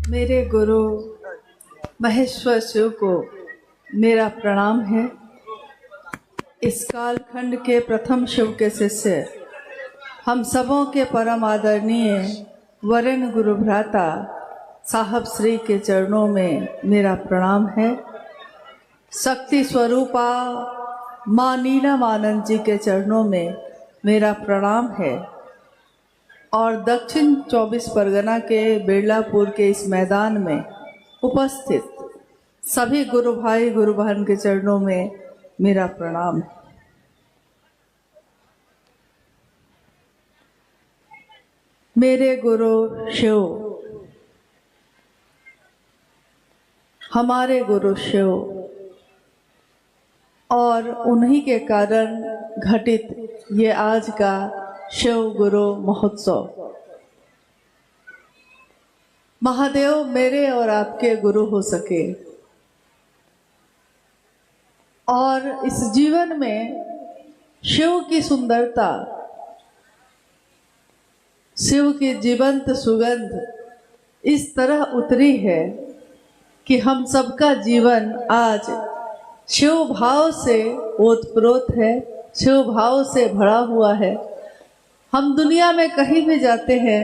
मेरे गुरु महेश्वर शिव को मेरा प्रणाम है। इस कालखंड के प्रथम शिव के शिष्य, हम सबों के परम आदरणीय वरेण्य गुरु भ्राता साहब श्री के चरणों में मेरा प्रणाम है। शक्ति स्वरूपा माँ नीलमानंद जी के चरणों में मेरा प्रणाम है। और दक्षिण 24 परगना के बिरलापुर के इस मैदान में उपस्थित सभी गुरु भाई गुरु बहन के चरणों में मेरा प्रणाम है। मेरे गुरु शिव, हमारे गुरु शिव, और उन्हीं के कारण घटित ये आज का शिव गुरु महोत्सव। महादेव मेरे और आपके गुरु हो सके और इस जीवन में शिव की सुंदरता, शिव की जीवंत सुगंध इस तरह उतरी है कि हम सबका जीवन आज शिव भाव से ओतप्रोत है, शिव भाव से भरा हुआ है। हम दुनिया में कहीं भी जाते हैं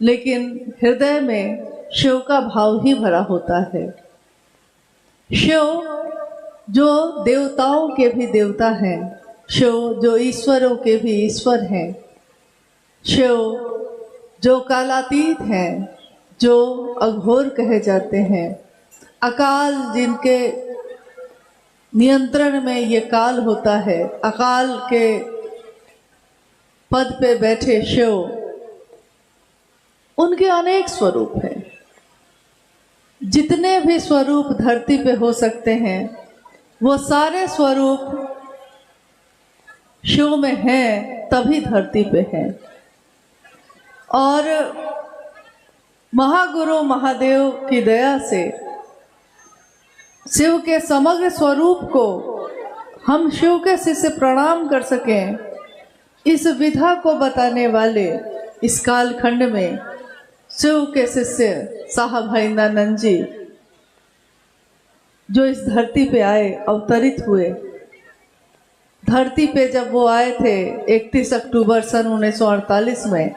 लेकिन हृदय में शिव का भाव ही भरा होता है। शिव जो देवताओं के भी देवता हैं, शिव जो ईश्वरों के भी ईश्वर हैं, शिव जो कालातीत हैं, जो अघोर कहे जाते हैं, अकाल जिनके नियंत्रण में ये काल होता है, अकाल के पद पे बैठे शिव, उनके अनेक स्वरूप हैं। जितने भी स्वरूप धरती पे हो सकते हैं वो सारे स्वरूप शिव में हैं, तभी धरती पे हैं। और महागुरु महादेव की दया से शिव के समग्र स्वरूप को हम शिव के शिष्य प्रणाम कर सकें, इस विधा को बताने वाले इस कालखंड में शिव के शिष्य साहब भाईंदानंद जी जो इस धरती पे आए, अवतरित हुए। धरती पे जब वो आए थे 31 अक्टूबर सन 1948 में,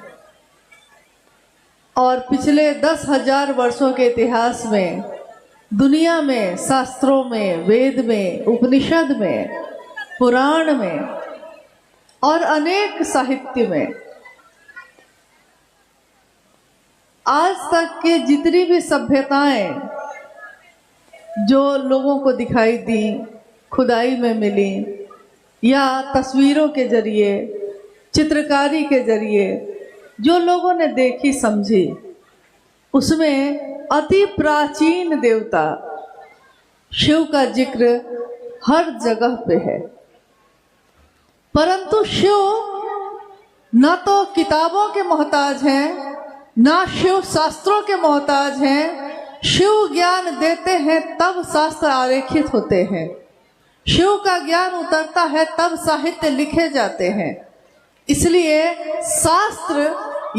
और पिछले 10,000 वर्षों के इतिहास में दुनिया में, शास्त्रों में, वेद में, उपनिषद में, पुराण में और अनेक साहित्य में आज तक के जितनी भी सभ्यताएं जो लोगों को दिखाई दी, खुदाई में मिली या तस्वीरों के जरिए, चित्रकारी के जरिए जो लोगों ने देखी समझी, उसमें अति प्राचीन देवता शिव का जिक्र हर जगह पे है। परंतु शिव न तो किताबों के मोहताज हैं, ना शिव शास्त्रों के मोहताज हैं। शिव ज्ञान देते हैं तब शास्त्र आरेखित होते हैं, शिव का ज्ञान उतरता है तब साहित्य लिखे जाते हैं। इसलिए शास्त्र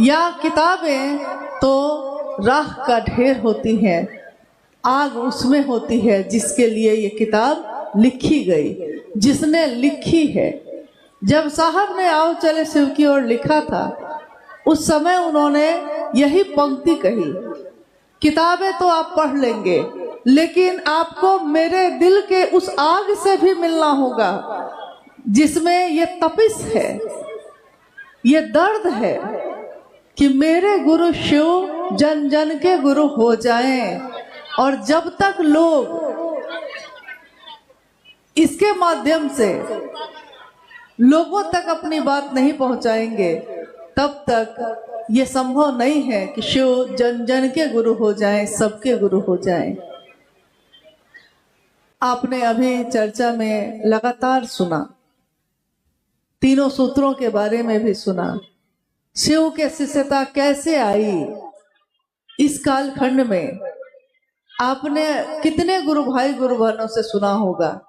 या किताबें तो राख का ढेर होती हैं, आग उसमें होती है जिसके लिए ये किताब लिखी गई, जिसने लिखी है। जब साहब ने आओ चले शिव की ओर लिखा था, उस समय उन्होंने यही पंक्ति कही, किताबें तो आप पढ़ लेंगे लेकिन आपको मेरे दिल के उस आग से भी मिलना होगा जिसमें ये तपिश है, ये दर्द है कि मेरे गुरु शिव जन जन के गुरु हो जाएं। और जब तक लोग इसके माध्यम से लोगों तक अपनी बात नहीं पहुंचाएंगे, तब तक ये संभव नहीं है कि शिव जन जन के गुरु हो जाएं, सबके गुरु हो जाएं। आपने अभी चर्चा में लगातार सुना, तीनों सूत्रों के बारे में भी सुना, शिव के शिष्यता कैसे आई इस कालखंड में। आपने कितने गुरु भाई गुरु बहनों से सुना होगा,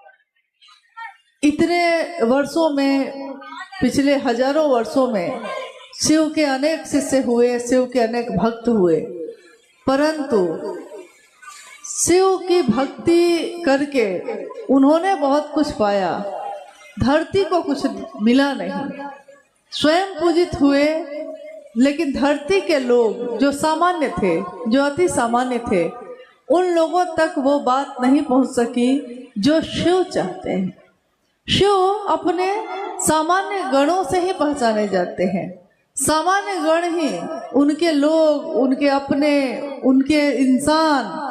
इतने वर्षों में, पिछले हजारों वर्षों में शिव के अनेक शिष्य हुए, शिव के अनेक भक्त हुए। परंतु शिव की भक्ति करके उन्होंने बहुत कुछ पाया, धरती को कुछ मिला नहीं। स्वयं पूजित हुए, लेकिन धरती के लोग जो सामान्य थे, जो अति सामान्य थे, उन लोगों तक वो बात नहीं पहुंच सकी जो शिव चाहते हैं। शिव अपने सामान्य गणों से ही पहचाने जाते हैं। सामान्य गण ही उनके लोग, उनके अपने, उनके इंसान,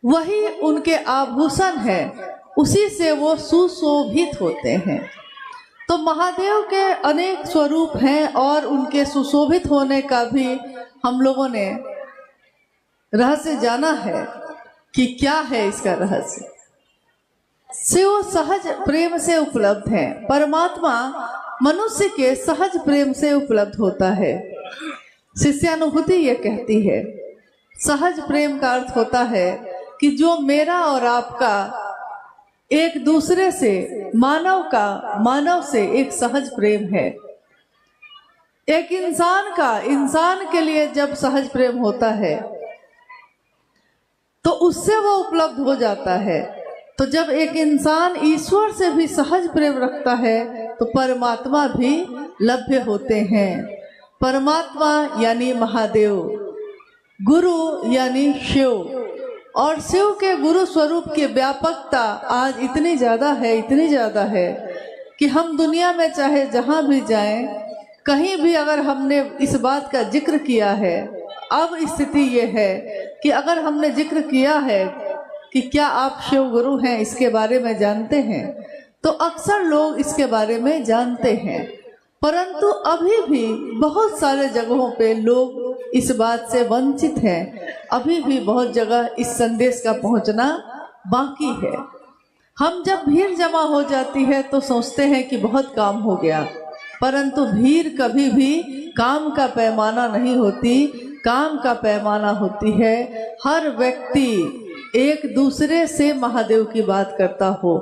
वही उनके आभूषण है, उसी से वो सुशोभित होते हैं। तो महादेव के अनेक स्वरूप हैं और उनके सुशोभित होने का भी हम लोगों ने रहस्य जाना है कि क्या है इसका रहस्य। शिव सहज प्रेम से उपलब्ध है। परमात्मा मनुष्य के सहज प्रेम से उपलब्ध होता है। शिष्यानुभूति ये कहती है, सहज प्रेम का अर्थ होता है कि जो मेरा और आपका एक दूसरे से, मानव का मानव से एक सहज प्रेम है। एक इंसान का इंसान के लिए जब सहज प्रेम होता है तो उससे वो उपलब्ध हो जाता है। तो जब एक इंसान ईश्वर से भी सहज प्रेम रखता है तो परमात्मा भी लभ्य होते हैं। परमात्मा यानी महादेव, गुरु यानी शिव, और शिव के गुरु स्वरूप की व्यापकता आज इतनी ज़्यादा है, इतनी ज़्यादा है कि हम दुनिया में चाहे जहाँ भी जाएं, कहीं भी अगर हमने इस बात का जिक्र किया है, अब स्थिति ये है कि अगर हमने जिक्र किया है कि क्या आप शिव गुरु हैं, इसके बारे में जानते हैं, तो अक्सर लोग इसके बारे में जानते हैं। परंतु अभी भी बहुत सारे जगहों पे लोग इस बात से वंचित हैं। अभी भी बहुत जगह इस संदेश का पहुंचना बाकी है। हम जब भीड़ जमा हो जाती है तो सोचते हैं कि बहुत काम हो गया, परंतु भीड़ कभी भी काम का पैमाना नहीं होती। काम का पैमाना होती है हर व्यक्ति एक दूसरे से महादेव की बात करता हो,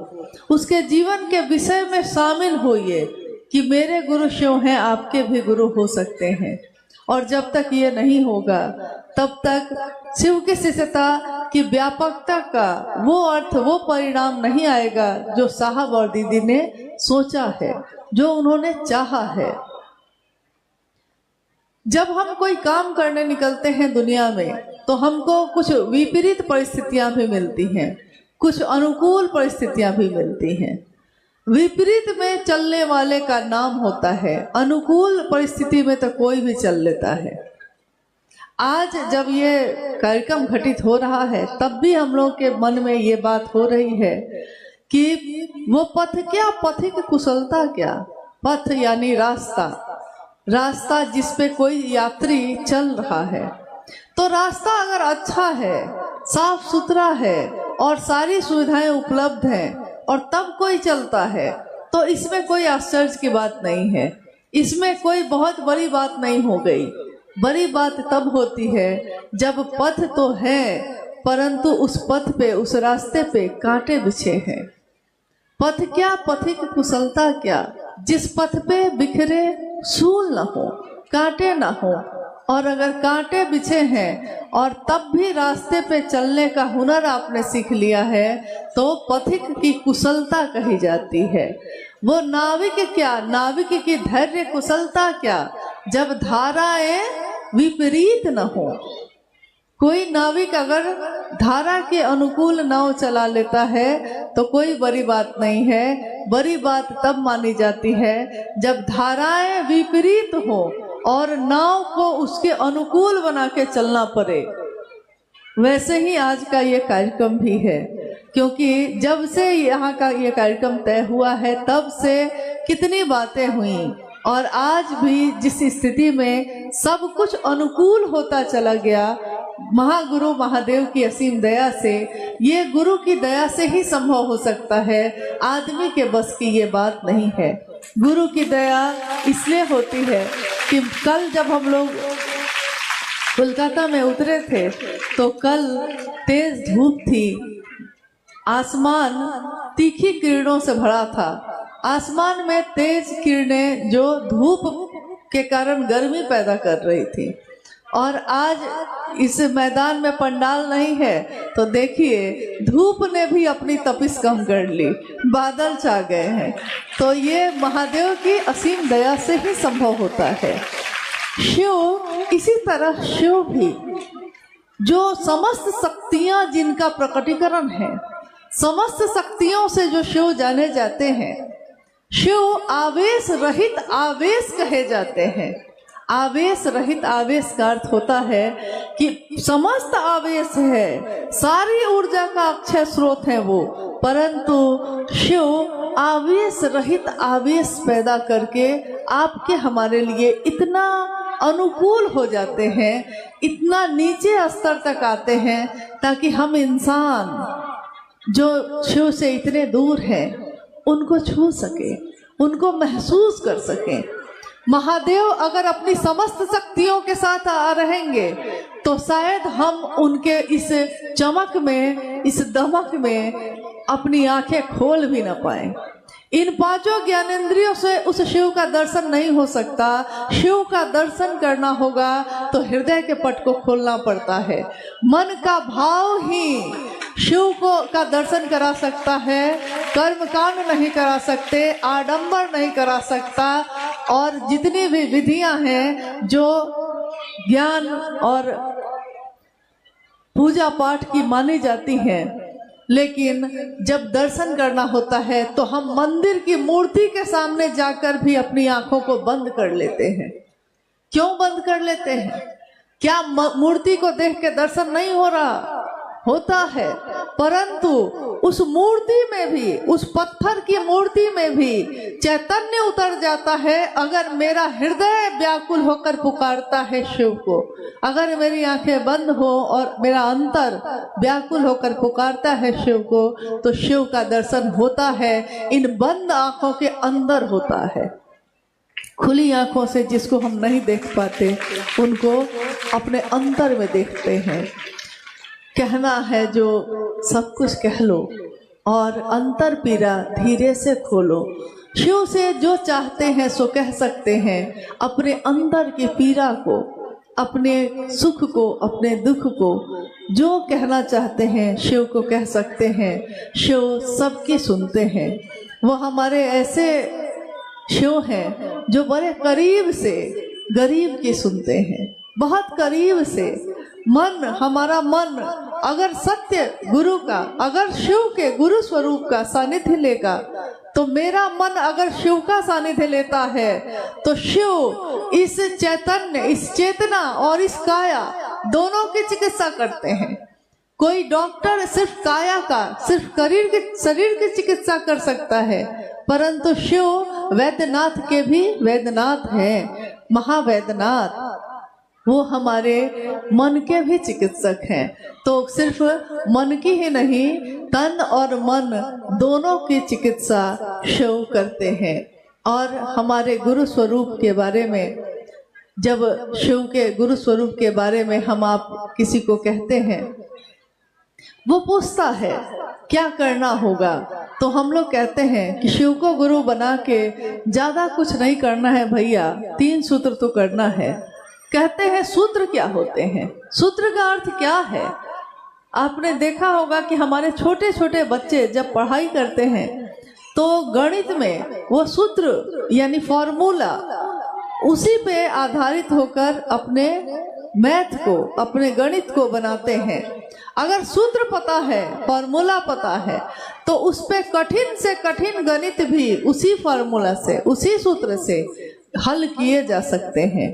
उसके जीवन के विषय में शामिल होइए कि मेरे गुरु शिव हैं, आपके भी गुरु हो सकते हैं। और जब तक ये नहीं होगा तब तक शिव की शिष्यता की व्यापकता का वो अर्थ, वो परिणाम नहीं आएगा जो साहब और दीदी ने सोचा है, जो उन्होंने चाहा है। जब हम कोई काम करने निकलते हैं दुनिया में तो हमको कुछ विपरीत परिस्थितियां भी मिलती हैं, कुछ अनुकूल परिस्थितियां भी मिलती हैं। विपरीत में चलने वाले का नाम होता है, अनुकूल परिस्थिति में तो कोई भी चल लेता है। आज जब ये कार्यक्रम घटित हो रहा है तब भी हम लोग के मन में ये बात हो रही है कि वो पथ क्या, पथिक कुशलता क्या। पथ यानी रास्ता, रास्ता जिस पे कोई यात्री चल रहा है। तो रास्ता अगर अच्छा है, साफ सुथरा है और सारी सुविधाएं उपलब्ध हैं और तब कोई चलता है तो इसमें कोई आश्चर्य की बात नहीं है, इसमें कोई बहुत बड़ी बात नहीं हो गई। बड़ी बात तब होती है जब पथ तो है परंतु उस पथ पे, उस रास्ते पे कांटे बिछे हैं। पथ क्या, पथिक कुशलता क्या, जिस पथ पे बिखरे सूल न हो, कांटे न हो। और अगर कांटे बिछे हैं और तब भी रास्ते पे चलने का हुनर आपने सीख लिया है तो पथिक की कुशलता कही जाती है। वो नाविक क्या, नाविक की धैर्य कुशलता क्या, जब धाराएं विपरीत न हो। कोई नाविक अगर धारा के अनुकूल नाव चला लेता है तो कोई बड़ी बात नहीं है। बड़ी बात तब मानी जाती है जब धाराएं विपरीत हो और नाव को उसके अनुकूल बना के चलना पड़े। वैसे ही आज का ये कार्यक्रम भी है, क्योंकि जब से यहाँ का ये कार्यक्रम तय हुआ है तब से कितनी बातें हुई और आज भी जिस स्थिति में सब कुछ अनुकूल होता चला गया, महागुरु महादेव की असीम दया से, ये गुरु की दया से ही संभव हो सकता है। आदमी के बस की ये बात नहीं है। गुरु की दया इसलिए होती है कि कल जब हम लोग कोलकाता में उतरे थे तो कल तेज धूप थी, आसमान तीखी किरणों से भरा था। आसमान में तेज किरणें जो धूप के कारण गर्मी पैदा कर रही थी। और आज इस मैदान में पंडाल नहीं है तो देखिए धूप ने भी अपनी तपिश कम कर ली, बादल छा गए हैं। तो ये महादेव की असीम दया से ही संभव होता है। शिव इसी तरह शिव भी जो समस्त शक्तियां जिनका प्रकटीकरण है, समस्त शक्तियों से जो शिव जाने जाते हैं, शिव आवेश रहित आवेश कहे जाते हैं। आवेश रहित आवेश का अर्थ होता है कि समस्त आवेश है, सारी ऊर्जा का अक्षय स्रोत है वो, परंतु शिव आवेश रहित आवेश पैदा करके आपके हमारे लिए इतना अनुकूल हो जाते हैं, इतना नीचे स्तर तक आते हैं ताकि हम इंसान जो शिव से इतने दूर हैं उनको छू सके, उनको महसूस कर सकें। महादेव अगर अपनी समस्त शक्तियों के साथ आ रहेंगे तो शायद हम उनके इस चमक में, इस दमक में अपनी आंखें खोल भी न पाएं। इन पांचों ज्ञानेंद्रियों से उस शिव का दर्शन नहीं हो सकता। शिव का दर्शन करना होगा तो हृदय के पट को खोलना पड़ता है। मन का भाव ही शिव को का दर्शन करा सकता है, कर्मकांड नहीं करा सकते, आडंबर नहीं करा सकता। और जितनी भी विधियां हैं जो ज्ञान और पूजा पाठ की मानी जाती हैं, लेकिन जब दर्शन करना होता है तो हम मंदिर की मूर्ति के सामने जाकर भी अपनी आंखों को बंद कर लेते हैं। क्यों बंद कर लेते हैं? क्या मूर्ति को देख के दर्शन नहीं हो रहा? होता है, परंतु उस मूर्ति में भी, उस पत्थर की मूर्ति में भी चैतन्य उतर जाता है। अगर मेरा हृदय व्याकुल होकर पुकारता है शिव को, अगर मेरी आंखें बंद हो और मेरा अंतर व्याकुल होकर पुकारता है शिव को, तो शिव का दर्शन होता है। इन बंद आंखों के अंदर होता है। खुली आंखों से जिसको हम नहीं देख पाते उनको अपने अंतर में देखते हैं। कहना है जो सब कुछ कह लो और अंतर पीरा धीरे से खोलो। शिव से जो चाहते हैं सो कह सकते हैं। अपने अंदर की पीरा को, अपने सुख को, अपने दुख को जो कहना चाहते हैं शिव को कह सकते हैं। शिव सबकी सुनते हैं। वो हमारे ऐसे शिव हैं जो बड़े करीब से गरीब की सुनते हैं, बहुत करीब से। मन, हमारा मन अगर सत्य गुरु का, अगर शिव के गुरु स्वरूप का सानिध्य लेगा, तो मेरा मन अगर शिव का सानिध्य लेता है तो शिव इस चैतन्य, इस चेतना और इस काया दोनों की चिकित्सा करते हैं। कोई डॉक्टर सिर्फ काया का, सिर्फ शरीर की चिकित्सा कर सकता है, परंतु शिव वैद्यनाथ के भी वैद्यनाथ हैं, महावैद्यनाथ। वो हमारे मन के भी चिकित्सक हैं। तो सिर्फ मन की ही नहीं, तन और मन दोनों की चिकित्सा शिव करते हैं। और हमारे गुरु स्वरूप के बारे में, जब शिव के गुरु स्वरूप के बारे में हम आप किसी को कहते हैं, वो पूछता है क्या करना होगा, तो हम लोग कहते हैं कि शिव को गुरु बना के ज्यादा कुछ नहीं करना है भैया, 3 सूत्र तो करना है। कहते हैं सूत्र क्या होते हैं? सूत्र का अर्थ क्या है? आपने देखा होगा कि हमारे छोटे छोटे बच्चे जब पढ़ाई करते हैं तो गणित में वो सूत्र यानी फॉर्मूला, उसी पे आधारित होकर अपने मैथ को, अपने गणित को बनाते हैं। अगर सूत्र पता है, फॉर्मूला पता है, तो उस पे कठिन से कठिन गणित भी उसी फॉर्मूला से, उसी सूत्र से हल किए जा सकते हैं।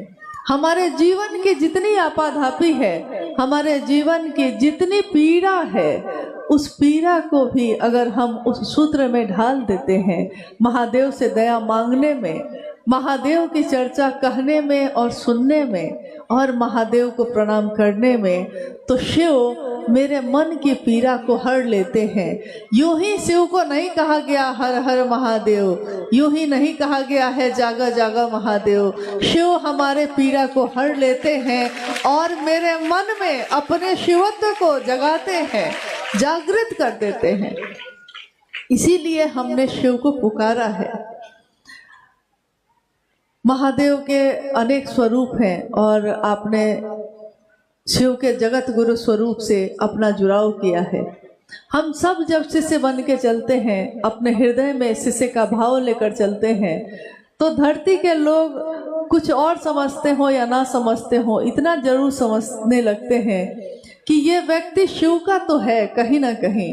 हमारे जीवन की जितनी आपाधापी है, हमारे जीवन की जितनी पीड़ा है, उस पीड़ा को भी अगर हम उस सूत्र में ढाल देते हैं, महादेव से दया मांगने में, महादेव की चर्चा कहने में और सुनने में, और महादेव को प्रणाम करने में, तो शिव मेरे मन की पीड़ा को हर लेते हैं। यूं ही शिव को नहीं कहा गया हर हर महादेव, यूं ही नहीं कहा गया है जागा जागा महादेव। शिव हमारे पीड़ा को हर लेते हैं और मेरे मन में अपने शिवत्व को जगाते हैं, जागृत कर देते हैं। इसीलिए हमने शिव को पुकारा है। महादेव के अनेक स्वरूप हैं और आपने शिव के जगत गुरु स्वरूप से अपना जुड़ाव किया है। हम सब जब शिष्य बन के चलते हैं, अपने हृदय में शिष्य का भाव लेकर चलते हैं, तो धरती के लोग कुछ और समझते हो या ना समझते हो, इतना जरूर समझने लगते हैं कि ये व्यक्ति शिव का तो है कहीं ना कहीं।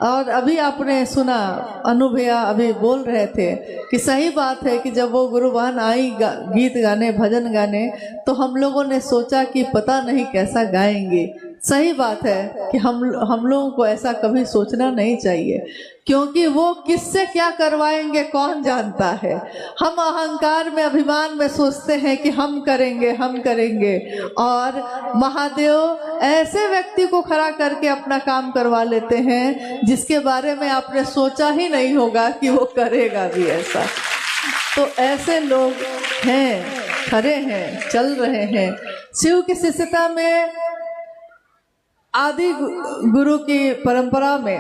और अभी आपने सुना, अनुभैया अभी बोल रहे थे कि सही बात है कि जब वो गुरुवान आई गीत गाने, भजन गाने, तो हम लोगों ने सोचा कि पता नहीं कैसा गाएंगे। सही बात है कि हम लोगों को ऐसा कभी सोचना नहीं चाहिए, क्योंकि वो किससे क्या करवाएंगे कौन जानता है। हम अहंकार में, अभिमान में सोचते हैं कि हम करेंगे, और महादेव ऐसे व्यक्ति को खड़ा करके अपना काम करवा लेते हैं जिसके बारे में आपने सोचा ही नहीं होगा कि वो करेगा भी ऐसा। तो ऐसे लोग हैं, खड़े हैं, चल रहे हैं। शिव की शिष्यता में, आदि गुरु की परंपरा में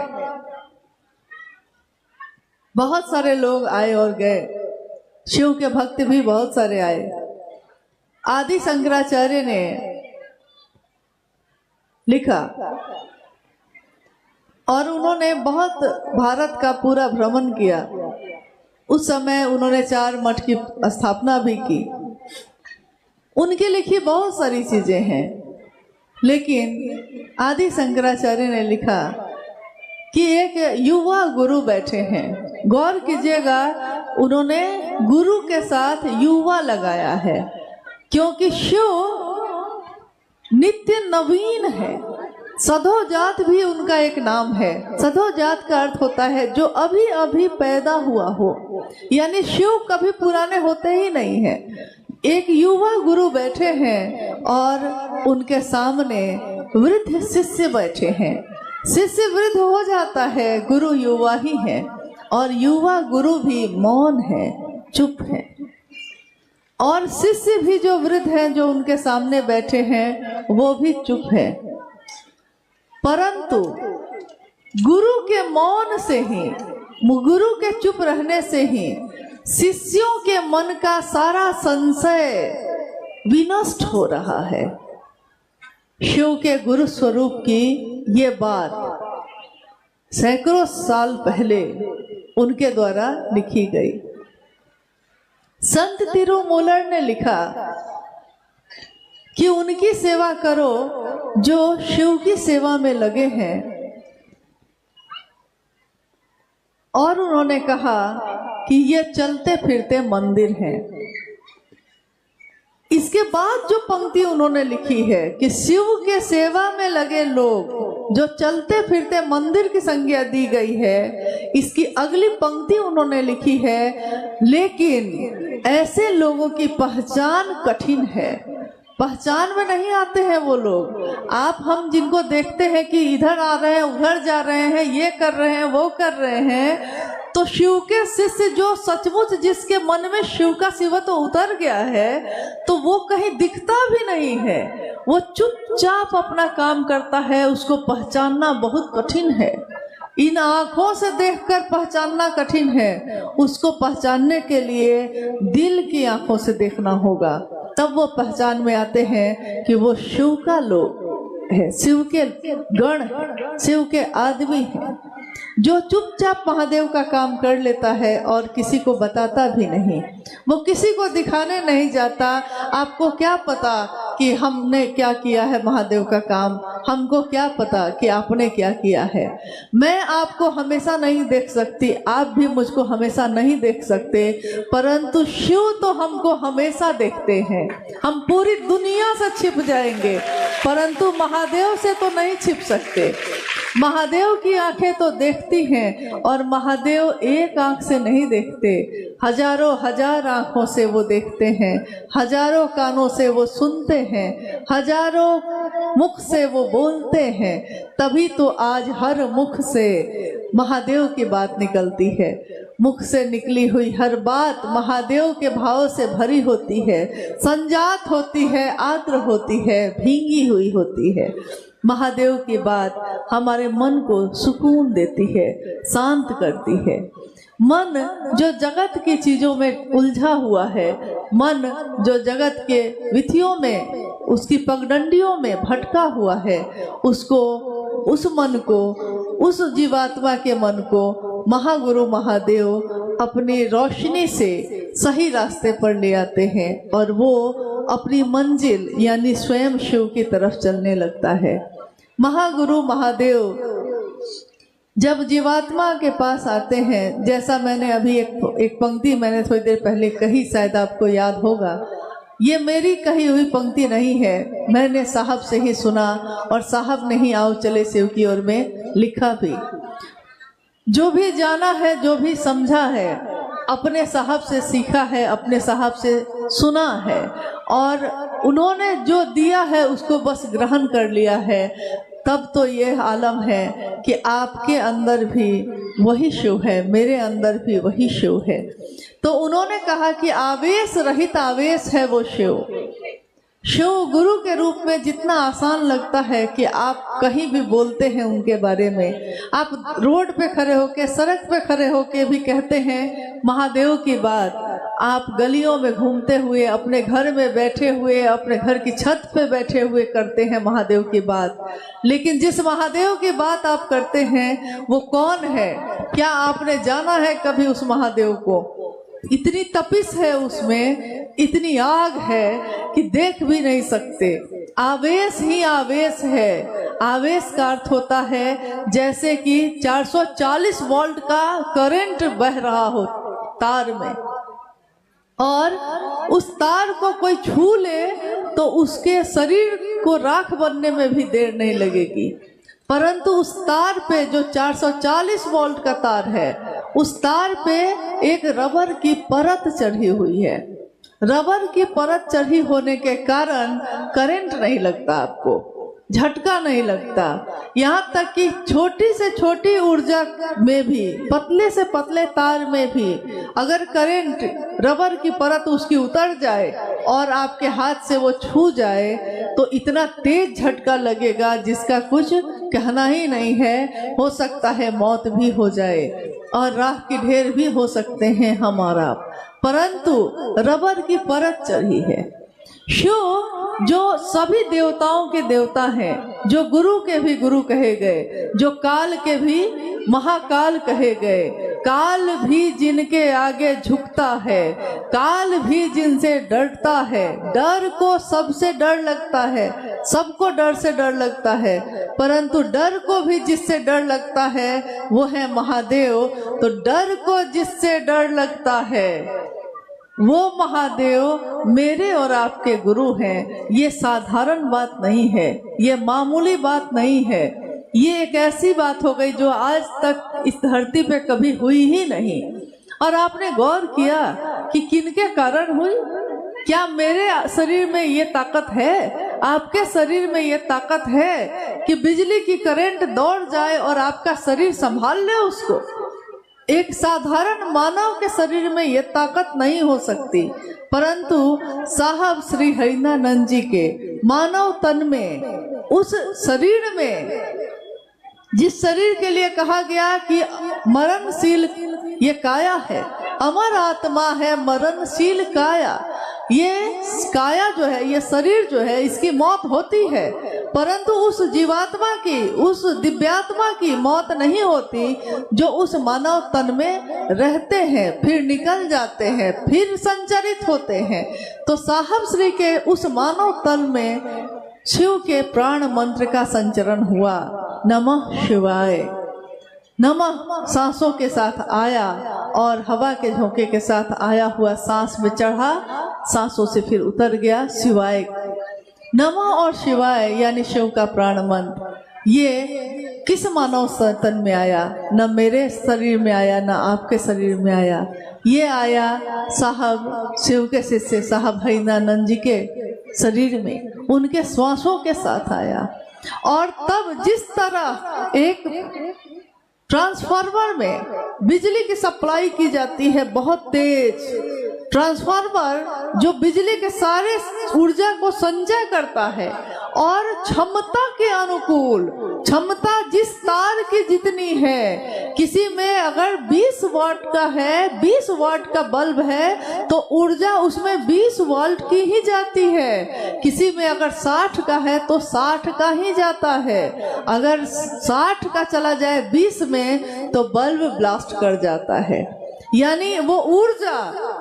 बहुत सारे लोग आए और गए। शिव के भक्त भी बहुत सारे आए। आदि शंकराचार्य ने लिखा और उन्होंने बहुत भारत का पूरा भ्रमण किया। उस समय उन्होंने 4 मठ की स्थापना भी की। उनकी लिखी बहुत सारी चीजें हैं, लेकिन आदि शंकराचार्य ने लिखा कि एक युवा गुरु बैठे हैं। गौर कीजिएगा, उन्होंने गुरु के साथ युवा लगाया है, क्योंकि शिव नित्य नवीन है। सधोजात भी उनका एक नाम है। सधोजात का अर्थ होता है जो अभी अभी पैदा हुआ हो, यानी शिव कभी पुराने होते ही नहीं है। एक युवा गुरु बैठे हैं और उनके सामने वृद्ध शिष्य बैठे हैं। शिष्य वृद्ध हो जाता है, गुरु युवा ही है, और युवा गुरु भी मौन है, चुप है। और शिष्य भी जो वृद्ध हैं, जो उनके सामने बैठे हैं, वो भी चुप है। परंतु गुरु के मौन से ही, गुरु के चुप रहने से ही शिष्यों के मन का सारा संशय विनष्ट हो रहा है। शिव के गुरु स्वरूप की ये बात सैकड़ों साल पहले उनके द्वारा लिखी गई। संत तिरुमूलर ने लिखा कि उनकी सेवा करो जो शिव की सेवा में लगे हैं, और उन्होंने कहा कि ये चलते फिरते मंदिर हैं। इसके बाद जो पंक्ति उन्होंने लिखी है कि शिव के सेवा में लगे लोग जो चलते फिरते मंदिर की संज्ञा दी गई है, इसकी अगली पंक्ति उन्होंने लिखी है, लेकिन ऐसे लोगों की पहचान कठिन है। पहचान में नहीं आते हैं वो लोग। आप हम जिनको देखते हैं कि इधर आ रहे हैं, उधर जा रहे हैं, ये कर रहे हैं, वो कर रहे हैं, तो शिव के शिष्य जो सचमुच जिसके मन में शिव का शिवत्व उतर गया है, तो वो कहीं दिखता भी नहीं है। वो चुपचाप अपना काम करता है। उसको पहचानना बहुत कठिन है। इन आँखों से देखकर पहचानना कठिन है। उसको पहचानने के लिए दिल की आँखों से देखना होगा, तब वो पहचान में आते हैं कि वो शिव का लोग है, शिव के गण, शिव के आदमी हैं। जो चुपचाप महादेव का काम कर लेता है और किसी को बताता भी नहीं, वो किसी को दिखाने नहीं जाता। आपको क्या पता कि हमने क्या किया है महादेव का काम, हमको क्या पता कि आपने क्या किया है। मैं आपको हमेशा नहीं देख सकती, आप भी मुझको हमेशा नहीं देख सकते, परंतु शिव तो हमको हमेशा देखते हैं। हम पूरी दुनिया से छिप जाएंगे, परंतु महादेव से तो नहीं छिप सकते। महादेव की आंखें तो देखती हैं, और महादेव एक आंख से नहीं देखते, हजारों हजार आंखों से वो देखते हैं, हजारों कानों से वो सुनते हैं, हजारों मुख से वो बोलते हैं। तभी तो आज हर मुख से महादेव की बात निकलती है। मुख से निकली हुई हर बात महादेव के भाव से भरी होती है, संजात होती है, आर्द्र होती है, भींगी हुई होती है। महादेव की बात हमारे मन को सुकून देती है, शांत करती है। मन जो जगत की चीजों में उलझा हुआ है, मन जो जगत के विधियों में, उसकी पगडंडियों में भटका हुआ है, उसको, उस मन को, उस जीवात्मा के मन को महागुरु महादेव अपनी रोशनी से सही रास्ते पर ले आते हैं और वो अपनी मंजिल यानी स्वयं शिव की तरफ चलने लगता है। महागुरु महादेव जब जीवात्मा के पास आते हैं, जैसा मैंने अभी एक पंक्ति मैंने थोड़ी देर पहले कही, शायद आपको याद होगा, ये मेरी कही हुई पंक्ति नहीं है, मैंने साहब से ही सुना और साहब ने ही आओ चले शिव की ओर में लिखा भी। जो भी जाना है, जो भी समझा है, अपने साहब से सीखा है, अपने साहब से सुना है और उन्होंने जो दिया है उसको बस ग्रहण कर लिया है। तब तो ये आलम है कि आपके अंदर भी वही शिव है, मेरे अंदर भी वही शिव है। तो उन्होंने कहा कि आवेश रहित आवेश है वो शिव। शिव गुरु के रूप में जितना आसान लगता है कि आप कहीं भी बोलते हैं उनके बारे में, आप रोड पे खड़े होके, सड़क पे खड़े होके भी कहते हैं महादेव की बात, आप गलियों में घूमते हुए, अपने घर में बैठे हुए, अपने घर की छत पे बैठे हुए करते हैं महादेव की बात। लेकिन जिस महादेव की बात आप करते हैं वो कौन है? क्या आपने जाना है कभी उस महादेव को? इतनी तपिश है उसमें, इतनी आग है कि देख भी नहीं सकते। आवेश ही आवेश है। आवेश का अर्थ होता है जैसे कि 440 वोल्ट का करंट बह रहा हो तार में, और उस तार को कोई छू ले तो उसके शरीर को राख बनने में भी देर नहीं लगेगी। परंतु उस तार पे जो 440 वोल्ट का तार है, उस तार पे एक रबर की परत चढ़ी हुई है। रबर की परत चढ़ी होने के कारण करंट नहीं लगता, आपको झटका नहीं लगता। यहाँ तक कि छोटी से छोटी ऊर्जा में भी, पतले से पतले तार में भी अगर करंट, रबर की परत उसकी उतर जाए और आपके हाथ से वो छू जाए तो इतना तेज झटका लगेगा जिसका कुछ कहना ही नहीं है। हो सकता है मौत भी हो जाए और राख के ढेर भी हो सकते हैं हमारा, परंतु रबर की परत चढ़ी है। शिव जो सभी देवताओं के देवता हैं, जो गुरु के भी गुरु कहे गए, जो काल के भी महाकाल कहे गए, काल भी जिनके आगे झुकता है, काल भी जिनसे डरता है। डर को सबसे डर लगता है, सबको डर से डर लगता है, परंतु डर को भी जिससे डर लगता है वो है महादेव। तो डर को जिससे डर लगता है वो महादेव मेरे और आपके गुरु हैं। ये साधारण बात नहीं है, ये मामूली बात नहीं है, ये एक ऐसी बात हो गई जो आज तक इस धरती पे कभी हुई ही नहीं। और आपने गौर किया कि किनके कारण हुई? क्या मेरे शरीर में ये ताकत है, आपके शरीर में ये ताकत है कि बिजली की करंट दौड़ जाए और आपका शरीर संभाल ले उसको? एक साधारण मानव के शरीर में ये ताकत नहीं हो सकती, परंतु साहब श्री हरिनानंद जी के मानव तन में, उस शरीर में, जिस शरीर के लिए कहा गया कि मरणशील ये काया है, अमर आत्मा है मरणशील काया, ये काया जो है, ये शरीर जो है, इसकी मौत होती है, परंतु उस जीवात्मा की, उस दिव्यात्मा की मौत नहीं होती जो उस मानव तन में रहते हैं, फिर निकल जाते हैं, फिर संचरित होते हैं। तो साहब श्री के उस मानव तन में शिव के प्राण मंत्र का संचरण हुआ। नमः शिवाय। नमः सांसों के साथ आया और हवा के झोंके के साथ आया हुआ सांस में चढ़ा, सांसों से फिर उतर गया शिवाय। नमः और शिवाय यानी शिव का प्राण मंत्र, ये किस मानव तन में आया? न मेरे शरीर में आया, न आपके शरीर में आया, ये आया साहब शिव के शिष्य साहब हरिनानंद जी के शरीर में, उनके श्वासों के साथ आया। और तब जिस तरह एक ट्रांसफार्मर में बिजली की सप्लाई की जाती है बहुत तेज, ट्रांसफार्मर जो बिजली के सारे ऊर्जा को संचय करता है और क्षमता के अनुकूल, क्षमता जिस तार की जितनी है, किसी में अगर 20 वाट का है, 20 वाट का बल्ब है तो ऊर्जा उसमें 20 वाट की ही जाती है। किसी में अगर 60 का है तो 60 का ही जाता है। अगर 60 का चला जाए 20 में तो बल्ब ब्लास्ट कर जाता है। यानी वो ऊर्जा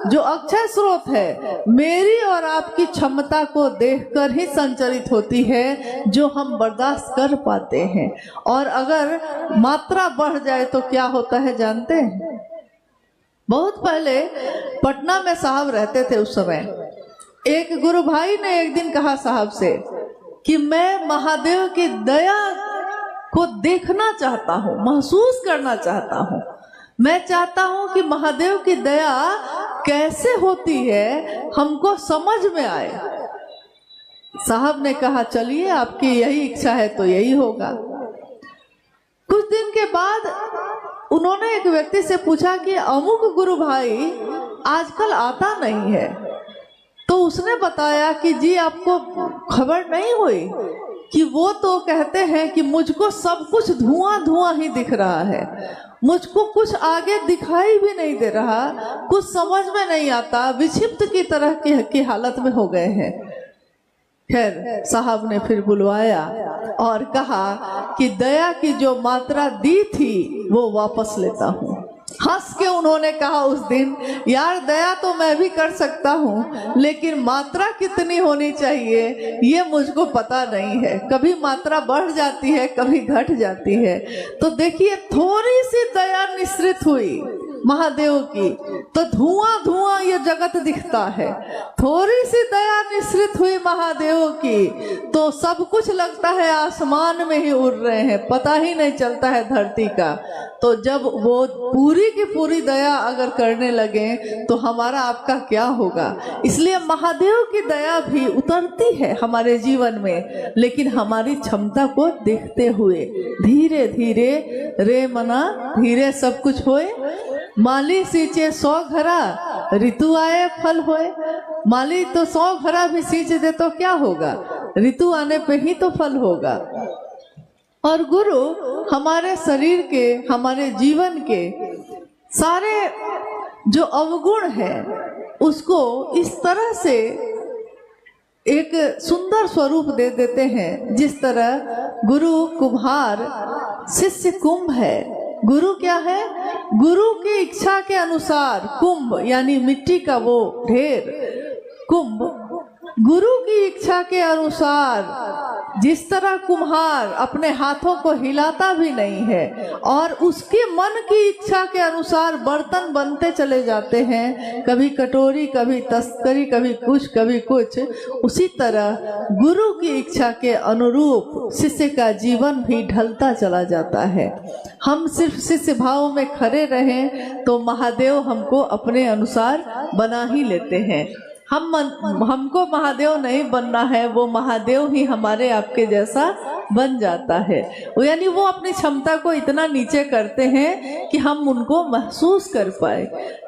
जो अक्षय स्रोत है, मेरी और आपकी क्षमता को देखकर ही संचरित होती है, जो हम बर्दाश्त कर पाते हैं। और अगर मात्रा बढ़ जाए तो क्या होता है जानते हैं? बहुत पहले पटना में साहब रहते थे, उस समय एक गुरु भाई ने एक दिन कहा साहब से कि मैं महादेव की दया को देखना चाहता हूँ, महसूस करना चाहता हूँ। मैं चाहता हूं कि महादेव की दया कैसे होती है हमको समझ में आए। साहब ने कहा चलिए, आपकी यही इच्छा है तो यही होगा। कुछ दिन के बाद उन्होंने एक व्यक्ति से पूछा कि अमुक गुरु भाई आजकल आता नहीं है। तो उसने बताया कि जी आपको खबर नहीं हुई कि वो तो कहते हैं कि मुझको सब कुछ धुआं धुआं ही दिख रहा है, मुझको कुछ आगे दिखाई भी नहीं दे रहा, कुछ समझ में नहीं आता, विक्षिप्त की तरह की हालत में हो गए हैं। खैर साहब ने फिर बुलवाया और कहा कि दया की जो मात्रा दी थी वो वापस लेता हूँ। हंस के उन्होंने कहा उस दिन, यार दया तो मैं भी कर सकता हूँ, लेकिन मात्रा कितनी होनी चाहिए ये मुझको पता नहीं है। कभी मात्रा बढ़ जाती है, कभी घट जाती है। तो देखिए थोड़ी सी दया निश्रित हुई महादेव की तो धुआं धुआं ये जगत दिखता है। थोड़ी सी दया निश्रित हुई महादेव की तो सब कुछ लगता है आसमान में ही उड़ रहे हैं, पता ही नहीं चलता है धरती का। तो जब वो पूरी की पूरी दया अगर करने लगे तो हमारा आपका क्या होगा। इसलिए महादेव की दया भी उतरती है हमारे जीवन में, लेकिन हमारी क्षमता को देखते हुए धीरे धीरे, रे मना धीरे सब कुछ होए। माली सींचे 100 घरा, ऋतु आए फल होए। माली तो 100 घरा भी सींच दे तो क्या होगा, ऋतु आने पे ही तो फल होगा। और गुरु हमारे शरीर के, हमारे जीवन के सारे जो अवगुण है उसको इस तरह से एक सुंदर स्वरूप दे देते हैं, जिस तरह गुरु कुम्हार, शिष्य कुंभ है। गुरु क्या है? गुरु की इच्छा के अनुसार कुंभ यानी मिट्टी का वो ढेर, कुंभ गुरु की इच्छा के अनुसार जिस तरह कुम्हार अपने हाथों को हिलाता भी नहीं है और उसके मन की इच्छा के अनुसार बर्तन बनते चले जाते हैं, कभी कटोरी, कभी तस्करी, कभी कुछ, उसी तरह गुरु की इच्छा के अनुरूप शिष्य का जीवन भी ढलता चला जाता है। हम सिर्फ शिष्य भाव में खड़े रहें तो महादेव हमको अपने अनुसार बना ही लेते हैं। हमको महादेव नहीं बनना है, वो महादेव ही हमारे आपके जैसा बन जाता है। यानी वो अपनी क्षमता को इतना नीचे करते हैं कि हम उनको महसूस कर पाए।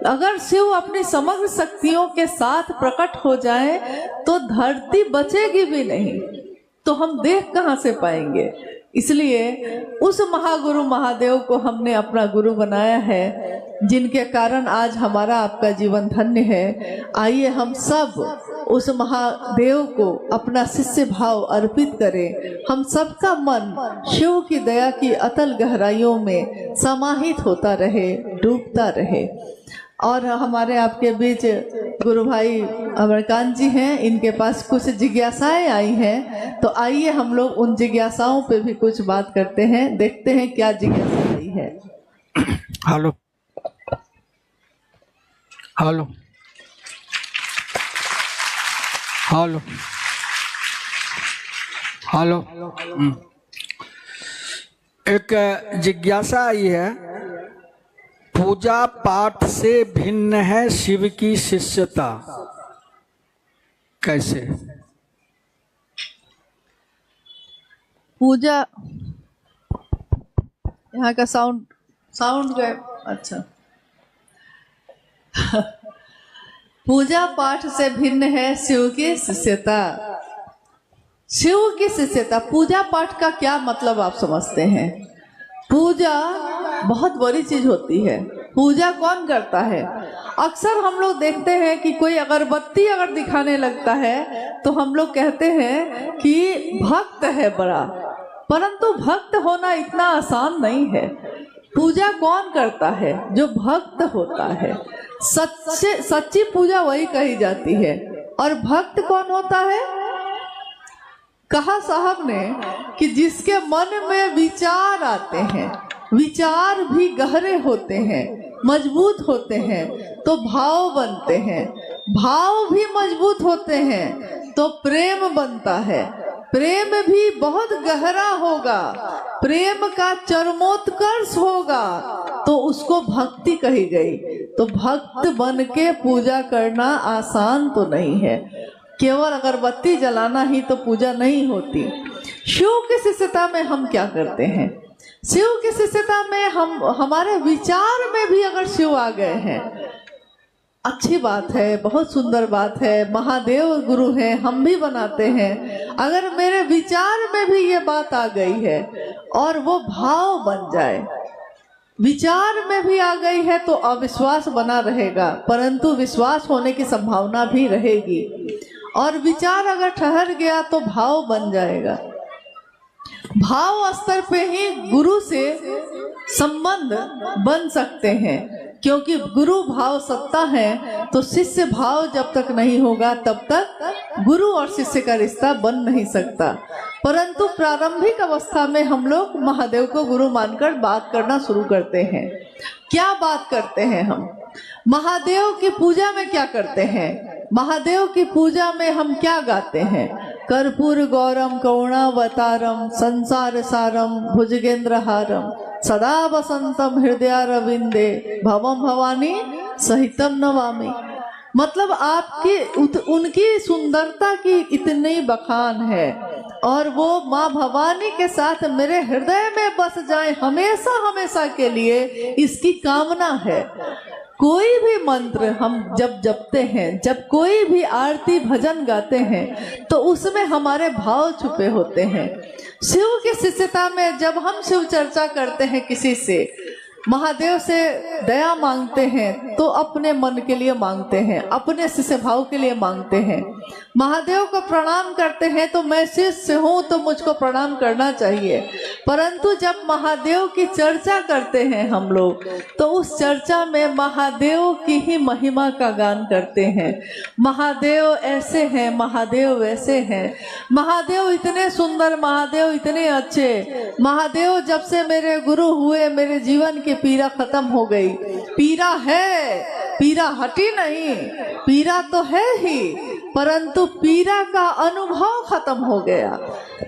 अगर शिव अपनी समग्र शक्तियों के साथ प्रकट हो जाए तो धरती बचेगी भी नहीं, तो हम देख कहाँ से पाएंगे। इसलिए उस महागुरु महादेव को हमने अपना गुरु बनाया है, जिनके कारण आज हमारा आपका जीवन धन्य है। आइए हम सब उस महादेव को अपना शिष्य भाव अर्पित करें। हम सबका मन शिव की दया की अतल गहराइयों में समाहित होता रहे, डूबता रहे। और हमारे आपके बीच गुरु भाई अमरकांत जी हैं, इनके पास कुछ जिज्ञासाएं आई हैं, तो आइए हम लोग उन जिज्ञासाओं पे भी कुछ बात करते हैं, देखते हैं क्या जिज्ञासा आई है। हेलो हेलो हेलो हेलो एक जिज्ञासा आई है, पूजा पाठ से भिन्न है शिव की शिष्यता, कैसे? पूजा, यहाँ का साउंड गए। अच्छा पूजा पाठ से भिन्न है शिव की शिष्यता। शिव की शिष्यता, पूजा पाठ का क्या मतलब आप समझते हैं? पूजा बहुत बड़ी चीज होती है। पूजा कौन करता है? अक्सर हम लोग देखते हैं कि कोई अगरबत्ती अगर दिखाने लगता है तो हम लोग कहते हैं कि भक्त है बड़ा, परंतु भक्त होना इतना आसान नहीं है। पूजा कौन करता है? जो भक्त होता है। सच्ची पूजा वही कही जाती है। और भक्त कौन होता है? कहा साहब ने कि जिसके मन में विचार आते हैं, विचार भी गहरे होते हैं, मजबूत होते हैं, तो भाव बनते हैं, भाव भी मजबूत होते हैं तो प्रेम बनता है, प्रेम भी बहुत गहरा होगा, प्रेम का चरमोत्कर्ष होगा तो उसको भक्ति कही गई। तो भक्त बन के पूजा करना आसान तो नहीं है। केवल अगरबत्ती जलाना ही तो पूजा नहीं होती। शिव की शिष्यता में हम क्या करते हैं? शिव की शिष्यता में हम हमारे विचार में भी अगर शिव आ गए हैं, अच्छी बात है, बहुत सुंदर बात है। महादेव गुरु हैं, हम भी बनाते हैं। अगर मेरे विचार में भी ये बात आ गई है और वो भाव बन जाए, विचार में भी आ गई है तो अविश्वास बना रहेगा, परंतु विश्वास होने की संभावना भी रहेगी। और विचार अगर ठहर गया तो भाव बन जाएगा। भाव स्तर पे ही गुरु से संबंध बन सकते हैं, क्योंकि गुरु भाव सत्ता है तो शिष्य भाव जब तक नहीं होगा तब तक गुरु और शिष्य का रिश्ता बन नहीं सकता। परंतु प्रारंभिक अवस्था में हम लोग महादेव को गुरु मानकर बात करना शुरू करते हैं। क्या बात करते हैं हम? महादेव की पूजा में क्या करते हैं? महादेव की पूजा में हम क्या गाते हैं? कर्पूर गौरम करुणावतारम संसार सारम भुजगेंद्रहारम सदा वसंतम हृदयारविंदे भवम भवानी सहितम नमामि। मतलब आपकी उनकी सुंदरता की इतनी बखान है और वो माँ भवानी के साथ मेरे हृदय में बस जाए हमेशा हमेशा के लिए, इसकी कामना है। कोई भी मंत्र हम जब जपते हैं, जब कोई भी आरती भजन गाते हैं तो उसमें हमारे भाव छुपे होते हैं। शिव की शिष्यता में जब हम शिव चर्चा करते हैं, किसी से महादेव से दया मांगते हैं तो अपने मन के लिए मांगते हैं, अपने शिष्य भाव के लिए मांगते हैं। महादेव को प्रणाम करते हैं तो मैं शिष्य हूँ तो मुझको प्रणाम करना चाहिए। परंतु जब महादेव की चर्चा करते हैं हम लोग तो उस चर्चा में महादेव की ही महिमा का गान करते हैं। महादेव ऐसे हैं, महादेव वैसे हैं, महादेव इतने सुंदर, महादेव इतने अच्छे, महादेव जब से मेरे गुरु हुए मेरे जीवन की पीड़ा खत्म हो गई। पीड़ा है, पीड़ा हटी नहीं, पीड़ा तो है ही, परंतु पीड़ा का अनुभव खत्म हो गया।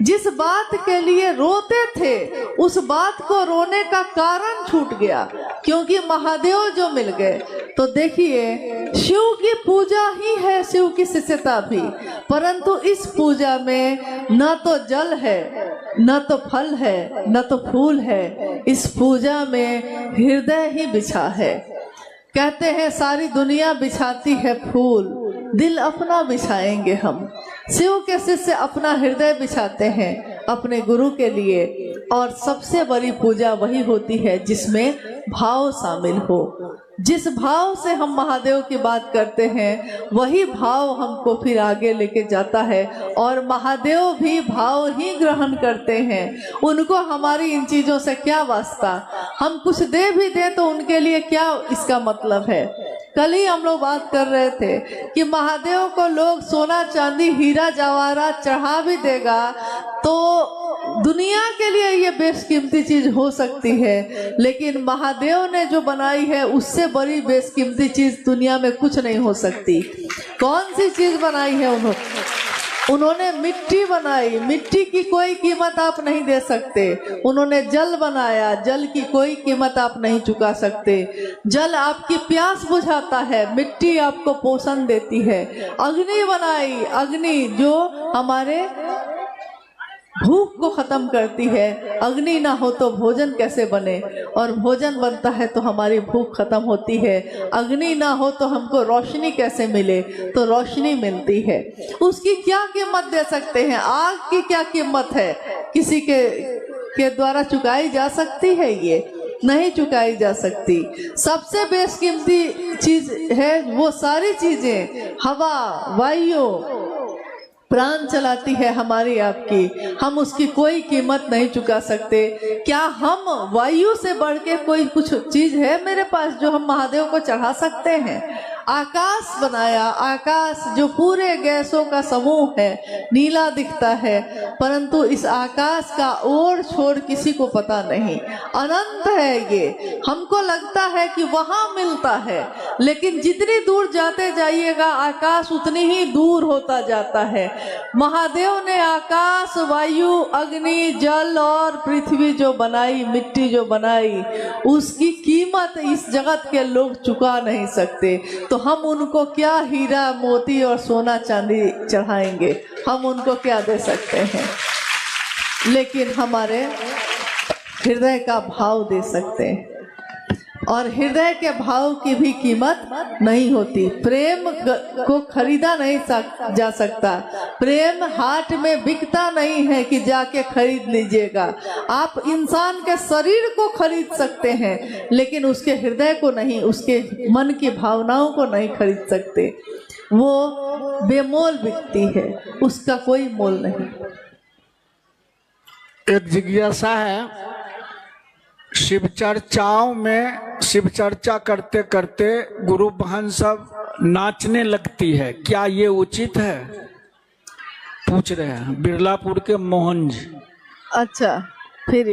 जिस बात के लिए रोते थे उस बात को रोने का कारण छूट गया, क्योंकि महादेव जो मिल गए। तो देखिए, शिव की पूजा ही है शिव की शिष्यता भी, परंतु इस पूजा में न तो जल है, न तो फल है, न तो फूल है। इस पूजा में हृदय ही बिछा है। कहते हैं सारी दुनिया बिछाती है फूल, दिल अपना बिछाएंगे हम। शिव के शिष्य अपना हृदय बिछाते हैं अपने गुरु के लिए। और सबसे बड़ी पूजा वही होती है जिसमें भाव शामिल हो। जिस भाव से हम महादेव की बात करते हैं वही भाव हमको फिर आगे लेके जाता है, और महादेव भी भाव ही ग्रहण करते हैं। उनको हमारी इन चीजों से क्या वास्ता? हम कुछ दे भी दें तो उनके लिए क्या इसका मतलब है? कल ही हम लोग बात कर रहे थे कि महादेव को लोग सोना चांदी हीरा जवाहरात चढ़ा भी देगा तो दुनिया के लिए ये बेशकीमती चीज हो सकती है, लेकिन महादेव ने जो बनाई है उससे बड़ी बेशकीमती चीज दुनिया में कुछ नहीं हो सकती। कौन सी चीज बनाई है उन्होंने? मिट्टी बनाई, मिट्टी की कोई कीमत आप नहीं दे सकते। उन्होंने जल बनाया, जल की कोई कीमत आप नहीं चुका सकते। जल आपकी प्यास बुझाता है, मिट्टी आपको पोषण देती है। अग्नि बनाई, अग्नि जो हमारे भूख को खत्म करती है। अग्नि ना हो तो भोजन कैसे बने, और भोजन बनता है तो हमारी भूख खत्म होती है। अग्नि ना हो तो हमको रोशनी कैसे मिले, तो रोशनी मिलती है। उसकी क्या कीमत दे सकते हैं? आग की क्या कीमत है? किसी के द्वारा चुकाई जा सकती है? ये नहीं चुकाई जा सकती। सबसे बेशकीमती चीज है वो सारी चीजें, हवा, वायु, प्राण चलाती है हमारी आपकी, हम उसकी कोई कीमत नहीं चुका सकते। क्या हम वायु से बढ़ के कोई कुछ चीज है मेरे पास जो हम महादेव को चढ़ा सकते हैं? आकाश बनाया, आकाश जो पूरे गैसों का समूह है, नीला दिखता है, परंतु इस आकाश का ओर छोर किसी को पता नहीं, अनंत है ये। हमको लगता है कि वहां मिलता है, लेकिन जितनी दूर जाते जाइएगा आकाश उतनी ही दूर होता जाता है। महादेव ने आकाश, वायु, अग्नि, जल और पृथ्वी जो बनाई, मिट्टी जो बनाई, उसकी कीमत इस जगत के लोग चुका नहीं सकते। तो हम उनको क्या हीरा मोती और सोना चांदी चढ़ाएंगे? हम उनको क्या दे सकते हैं? लेकिन हमारे हृदय का भाव दे सकते हैं, और हृदय के भाव की भी कीमत नहीं होती। प्रेम को खरीदा नहीं जा सकता। प्रेम हाट में बिकता नहीं है कि जाके खरीद लीजिएगा। आप इंसान के शरीर को खरीद सकते हैं, लेकिन उसके हृदय को नहीं, उसके मन की भावनाओं को नहीं खरीद सकते। वो बेमोल बिकती है, उसका कोई मोल नहीं। एक जिज्ञासा है, शिव चर्चाओं में शिव चर्चा करते करते गुरु बहन सब नाचने लगती है, क्या ये उचित है? पूछ रहे हैं बिरलापुर के मोहन जी। अच्छा, फिर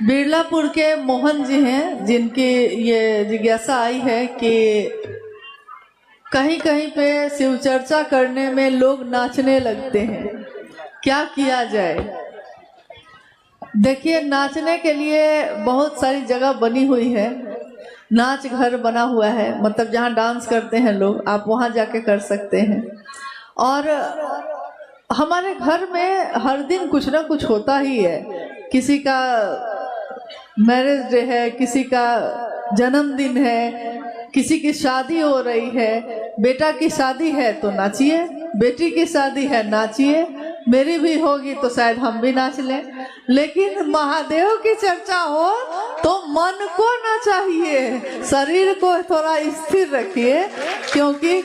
बिरलापुर के मोहन जी हैं, जिनकी ये जिज्ञासा आई है कि कहीं कहीं पे शिव चर्चा करने में लोग नाचने लगते हैं, क्या किया जाए? देखिए, नाचने के लिए बहुत सारी जगह बनी हुई है। नाच घर बना हुआ है, मतलब जहाँ डांस करते हैं लोग, आप वहाँ जाके कर सकते हैं। और हमारे घर में हर दिन कुछ ना कुछ होता ही है। किसी का मैरिज डे है, किसी का जन्मदिन है, किसी की शादी हो रही है। बेटा की शादी है तो नाचिए, बेटी की शादी है नाचिए, मेरी भी होगी तो शायद हम भी नाच लें। लेकिन महादेव की चर्चा हो तो मन को ना चाहिए, शरीर को थोड़ा स्थिर रखिए, क्योंकि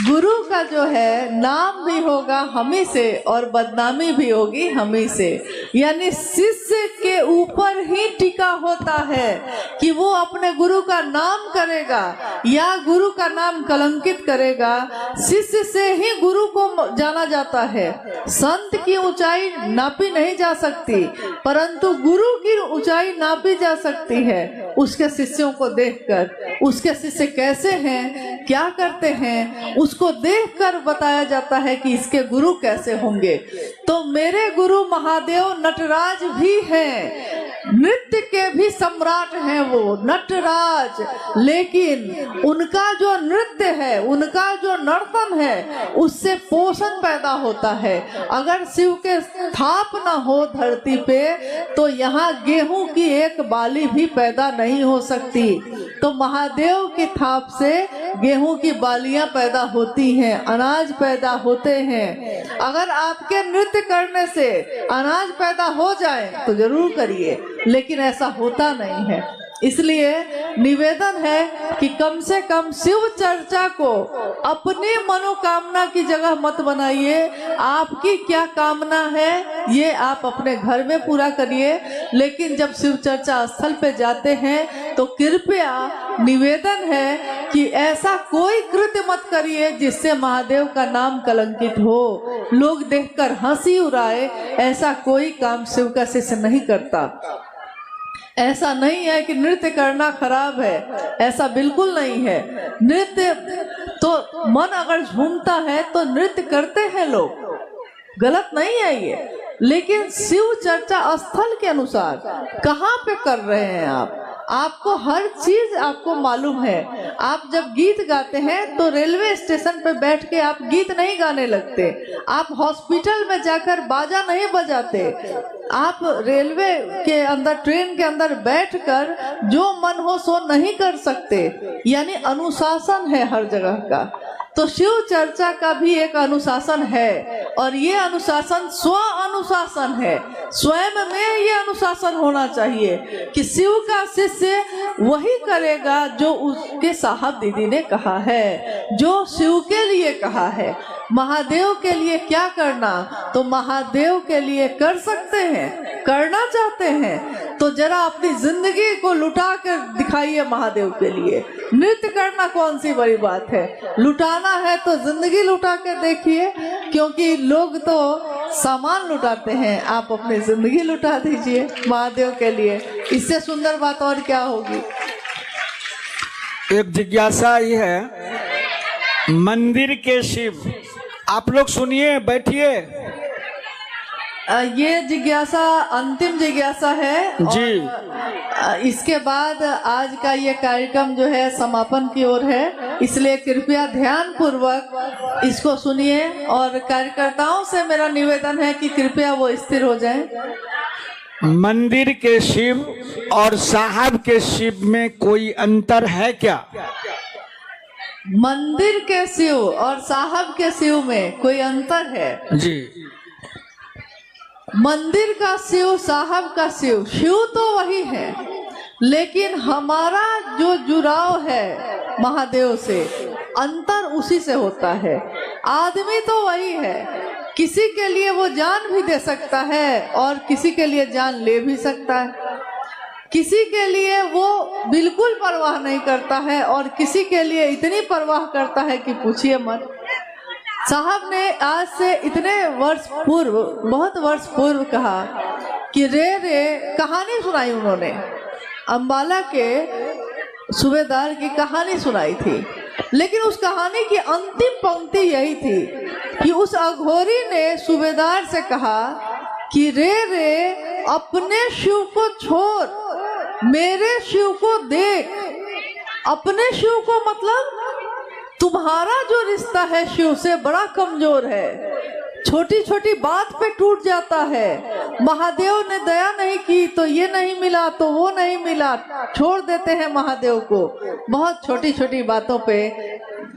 गुरु का जो है नाम भी होगा हम ही से और बदनामी भी होगी हम ही से। यानी शिष्य के ऊपर ही टिका होता है कि वो अपने गुरु का नाम करेगा या गुरु का नाम कलंकित करेगा। शिष्य से ही गुरु को जाना जाता है। संत की ऊंचाई नापी नहीं जा सकती, परंतु गुरु की ऊंचाई नापी जा सकती है उसके शिष्यों को देखकर। उसके शिष्य कैसे हैं, क्या करते हैं, उसको देखकर बताया जाता है कि इसके गुरु कैसे होंगे। तो मेरे गुरु महादेव नटराज भी हैं, नृत्य के भी सम्राट हैं वो नटराज। लेकिन उनका जो नृत्य है, उनका जो नर्तन है, उससे पोषण पैदा होता है। अगर शिव के थाप न हो धरती पे तो यहाँ गेहूं की एक बाली भी पैदा नहीं हो सकती। तो महादेव की थाप से गेहूं की बालियां पैदा होती हैं, अनाज पैदा होते हैं। अगर आपके नृत्य करने से अनाज पैदा हो जाए तो जरूर करिए, लेकिन ऐसा होता नहीं है। इसलिए निवेदन है कि कम से कम शिव चर्चा को अपनी मनोकामना की जगह मत बनाइए। आपकी क्या कामना है ये आप अपने घर में पूरा करिए, लेकिन जब शिव चर्चा स्थल पे जाते हैं तो कृपया निवेदन है कि ऐसा कोई कृत्य मत करिए जिससे महादेव का नाम कलंकित हो, लोग देखकर हंसी उड़ाए। ऐसा कोई काम शिव का शिष्य नहीं करता। ऐसा नहीं है कि नृत्य करना खराब है, ऐसा बिल्कुल नहीं है। नृत्य तो मन अगर झूमता है तो नृत्य करते हैं लोग, गलत नहीं है ये। लेकिन शिव चर्चा स्थल के अनुसार कहाँ पे कर रहे हैं आप? आपको हर चीज आपको मालूम है। आप जब गीत गाते हैं तो रेलवे स्टेशन पे बैठ के आप गीत नहीं गाने लगते, आप हॉस्पिटल में जाकर बाजा नहीं बजाते, आप रेलवे के अंदर ट्रेन के अंदर बैठकर जो मन हो सो नहीं कर सकते। यानी अनुशासन है हर जगह का। तो शिव चर्चा का भी एक अनुशासन है, और ये अनुशासन स्व अनुशासन है। स्वयं में ये अनुशासन होना चाहिए कि शिव का शिष्य वही करेगा जो उसके साहब दीदी ने कहा है, जो शिव के लिए कहा है। महादेव के लिए क्या करना, तो महादेव के लिए कर सकते हैं, करना चाहते हैं तो जरा अपनी जिंदगी को लुटा कर दिखाइए महादेव के लिए। नृत्य करना कौन सी बड़ी बात है, लुटाना है तो जिंदगी लुटा कर देखिए, क्योंकि लोग तो सामान लुटाते हैं, आप अपनी जिंदगी लुटा दीजिए महादेव के लिए। इससे सुंदर बात और क्या होगी। एक जिज्ञासा ये है, मंदिर के शिव, आप लोग सुनिए, बैठिए। ये जिज्ञासा अंतिम जिज्ञासा है जी। और इसके बाद आज का ये कार्यक्रम जो है समापन की ओर है, इसलिए कृपया ध्यान पूर्वक इसको सुनिए। और कार्यकर्ताओं से मेरा निवेदन है कि कृपया वो स्थिर हो जाएं। मंदिर के शिव और साहब के शिव में कोई अंतर है क्या? मंदिर के शिव और साहब के शिव में कोई अंतर है जी। मंदिर का शिव, साहब का शिव, शिव तो वही है, लेकिन हमारा जो जुड़ाव है महादेव से, अंतर उसी से होता है। आदमी तो वही है, किसी के लिए वो जान भी दे सकता है और किसी के लिए जान ले भी सकता है। किसी के लिए वो बिल्कुल परवाह नहीं करता है और किसी के लिए इतनी परवाह करता है कि पूछिए मत। साहब ने आज से इतने वर्ष पूर्व, बहुत वर्ष पूर्व कहा कि रे रे कहानी सुनाई उन्होंने, अंबाला के सूबेदार की कहानी सुनाई थी। लेकिन उस कहानी की अंतिम पंक्ति यही थी कि उस अघोरी ने सूबेदार से कहा कि रे रे अपने शिव को छोड़, मेरे शिव को देख। अपने शिव को मतलब तुम्हारा जो रिश्ता है शिव से बड़ा कमजोर है, छोटी छोटी बात पे टूट जाता है। महादेव ने दया नहीं की तो ये नहीं मिला तो वो नहीं मिला, छोड़ देते हैं महादेव को। बहुत छोटी छोटी बातों पे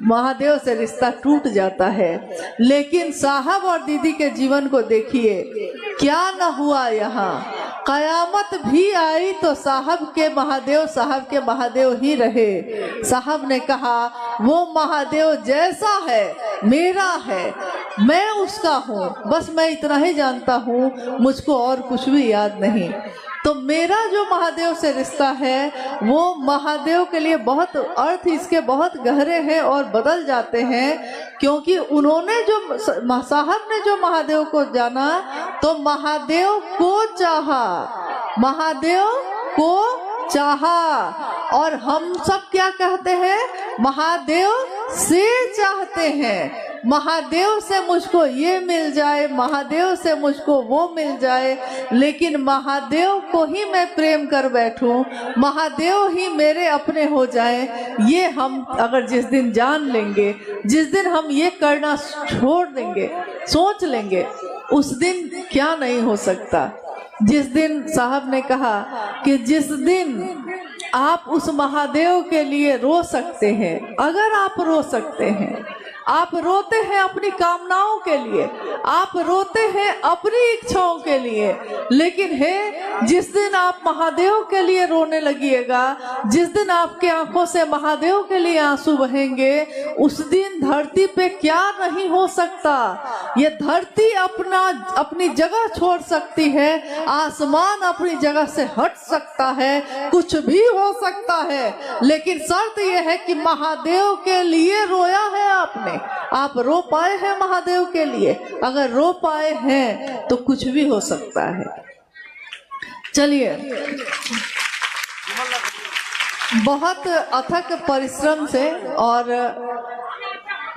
महादेव से रिश्ता टूट जाता है। लेकिन साहब और दीदी के जीवन को देखिए, क्या न हुआ यहाँ। कयामत भी आई तो साहब के महादेव ही रहे। साहब ने कहा वो महादेव जैसा है मेरा है, मैं उसका हूँ, बस मैं इतना ही जानता हूँ, मुझको और कुछ भी याद नहीं। तो मेरा जो महादेव से रिश्ता है वो महादेव के लिए बहुत अर्थ इसके बहुत गहरे हैं और बदल जाते हैं, क्योंकि उन्होंने जो साहब ने जो महादेव को जाना तो महादेव को चाहा, महादेव को चाहा। और हम सब क्या कहते हैं, महादेव से चाहते हैं, महादेव से मुझको ये मिल जाए, महादेव से मुझको वो मिल जाए। लेकिन महादेव को ही मैं प्रेम कर बैठूं, महादेव ही मेरे अपने हो जाए, ये हम अगर जिस दिन जान लेंगे, जिस दिन हम ये करना छोड़ देंगे, सोच लेंगे, उस दिन क्या नहीं हो सकता। जिस दिन साहब ने कहा कि जिस दिन आप उस महादेव के लिए रो सकते हैं, अगर आप रो सकते हैं, आप रोते हैं अपनी कामनाओं के लिए, आप रोते हैं अपनी इच्छाओं के लिए, लेकिन है जिस दिन आप महादेव के लिए रोने लगिएगा, जिस दिन आपके आंखों से महादेव के लिए आंसू बहेंगे, उस दिन धरती पे क्या नहीं हो सकता। ये धरती अपनी जगह छोड़ सकती है, आसमान अपनी जगह से हट सकता है, कुछ भी हो सकता है, लेकिन शर्त यह है कि महादेव के लिए रोया है आपने, आप रो पाए हैं महादेव के लिए। अगर रो पाए हैं तो कुछ भी हो सकता है। चलिए, बहुत अथक परिश्रम से और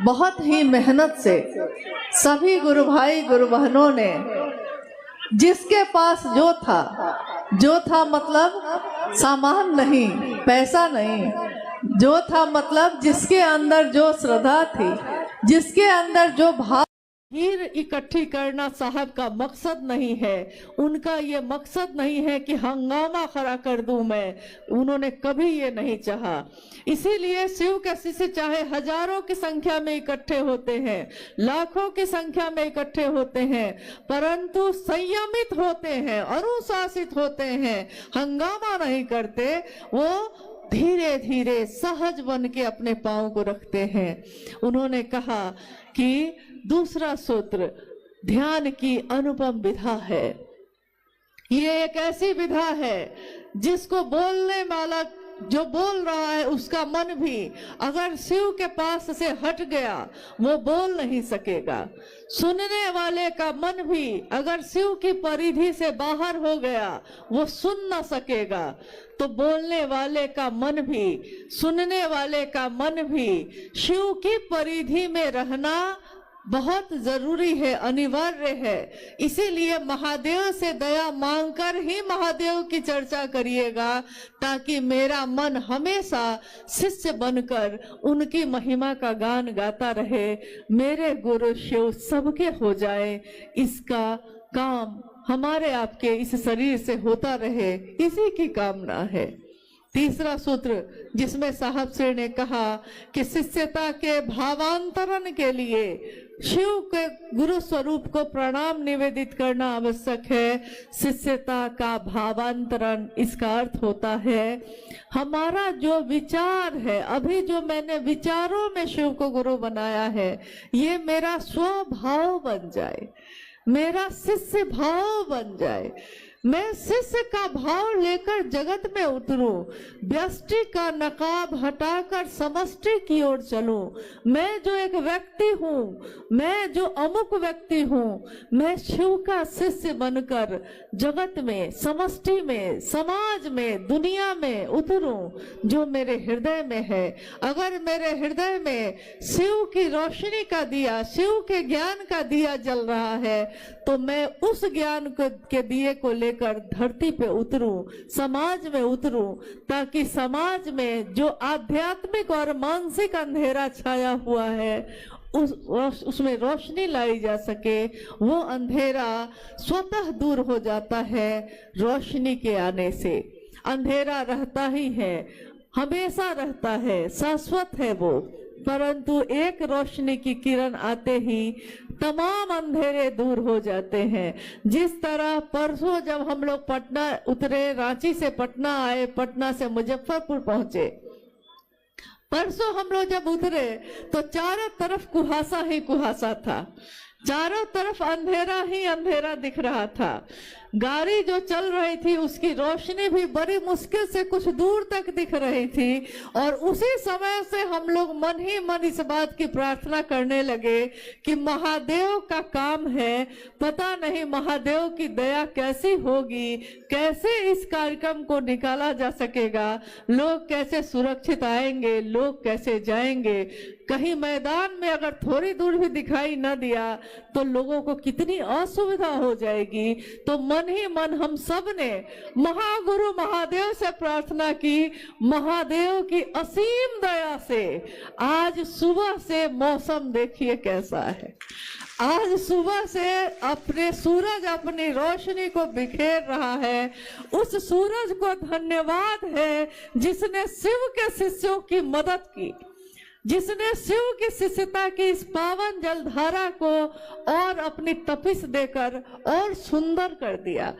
बहुत ही मेहनत से सभी गुरु भाई गुरु बहनों ने जिसके पास जो था मतलब सामान नहीं, पैसा नहीं, जो था मतलब जिसके अंदर जो श्रद्धा थी, जिसके अंदर जो भाव। हीर इकट्ठी करना साहब का मकसद नहीं है, उनका ये मकसद नहीं है कि हंगामा खड़ा कर दूं मैं, उन्होंने कभी ये नहीं चाहा। इसीलिए शिव के शिष्य चाहे हजारों की संख्या में इकट्ठे होते हैं, लाखों की संख्या में इकट्ठे होते हैं, परंतु संयमित होते हैं, अनुशासित होते हैं, हंगामा नहीं करते, वो धीरे धीरे सहज बन के अपने पांव को रखते हैं। उन्होंने कहा कि दूसरा सूत्र ध्यान की अनुपम विधा है। ये एक ऐसी विधा है जिसको बोलने वाला जो बोल रहा है उसका मन भी अगर शिव के पास से हट गया वो बोल नहीं सकेगा। सुनने वाले का मन भी अगर शिव की परिधि से बाहर हो गया वो सुन न सकेगा। तो बोलने वाले का मन भी, सुनने वाले का मन भी शिव की परिधि में रहना बहुत जरूरी है, अनिवार्य है। इसीलिए महादेव से दया मांगकर ही महादेव की चर्चा करिएगा, ताकि मेरा मन हमेशा शिष्य बनकर उनकी महिमा का गान गाता रहे, मेरे गुरु शिव सबके हो जाए, इसका काम हमारे आपके इस शरीर से होता रहे, इसी की कामना है। तीसरा सूत्र जिसमें साहब श्री ने कहा कि शिष्यता के भावांतरण के लिए शिव के गुरु स्वरूप को प्रणाम निवेदित करना आवश्यक है। शिष्यता का भावांतरण, इसका अर्थ होता है हमारा जो विचार है, अभी जो मैंने विचारों में शिव को गुरु बनाया है, ये मेरा स्वभाव बन जाए, मेरा शिष्य भाव बन जाए, मैं शिष्य का भाव लेकर जगत में उतरूं, व्यष्टि का नकाब हटाकर समष्टि की ओर चलूं। मैं जो एक व्यक्ति हूँ, मैं जो अमुक व्यक्ति हूँ, मैं शिव का शिष्य बनकर जगत में, समष्टि में, समाज में, दुनिया में उतरूं जो मेरे हृदय में है। अगर मेरे हृदय में शिव की रोशनी का दिया, शिव के ज्ञान का दिया जल रहा है, तो मैं उस ज्ञान के दिए को लेकर धरती पे उतरूं, समाज में उतरूं, ताकि समाज में जो आध्यात्मिक और मानसिक अंधेरा छाया हुआ है उसमें रोशनी लाई जा सके। वो अंधेरा स्वतः दूर हो जाता है रोशनी के आने से। अंधेरा रहता ही है, हमेशा रहता है, शाश्वत है वो, परंतु एक रोशनी की किरण आते ही तमाम अंधेरे दूर हो जाते हैं। जिस तरह परसों जब हम लोग पटना उतरे, रांची से पटना आए, पटना से मुजफ्फरपुर पहुंचे, परसों हम लोग जब उतरे तो चारों तरफ कुहासा ही कुहासा था, चारों तरफ अंधेरा ही अंधेरा दिख रहा था। गाड़ी जो चल रही थी उसकी रोशनी भी बड़ी मुश्किल से कुछ दूर तक दिख रही थी, और उसी समय से हम लोग मन ही मन इस बात की प्रार्थना करने लगे कि महादेव का काम है, पता नहीं महादेव की दया कैसी होगी, कैसे इस कार्यक्रम को निकाला जा सकेगा, लोग कैसे सुरक्षित आएंगे, लोग कैसे जाएंगे। कहीं मैदान में अगर थोड़ी दूर भी दिखाई न दिया तो लोगों को कितनी असुविधा हो जाएगी। तो मन ही मन हम सब ने महागुरु महादेव से प्रार्थना की, महादेव की असीम दया से आज सुबह से मौसम देखिए कैसा है। आज सुबह से अपने सूरज अपनी रोशनी को बिखेर रहा है। उस सूरज को धन्यवाद है जिसने शिव के शिष्यों की मदद की, जिसने शिव की शिष्यता की इस पावन जलधारा को और अपनी तपिश देकर और सुंदर कर दिया।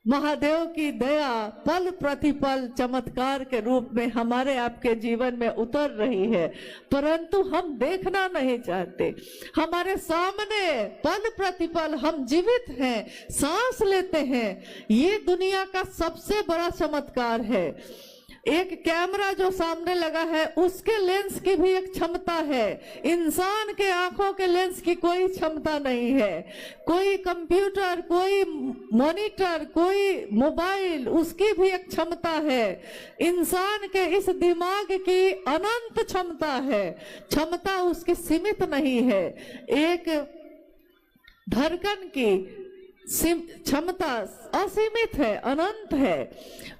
महादेव की दया पल प्रतिपल चमत्कार के रूप में हमारे आपके जीवन में उतर रही है, परंतु हम देखना नहीं चाहते। हमारे सामने पल प्रतिपल हम जीवित हैं, सांस लेते हैं। ये दुनिया का सबसे बड़ा चमत्कार है। एक कैमरा जो सामने लगा है उसके लेंस की भी एक क्षमता है, इंसान के आंखों के लेंस की कोई क्षमता नहीं है। कोई कंप्यूटर, कोई मॉनिटर, कोई मोबाइल, उसकी भी एक क्षमता है। इंसान के इस दिमाग की अनंत क्षमता है, क्षमता उसकी सीमित नहीं है। एक धड़कन की क्षमता असीमित है, अनंत है।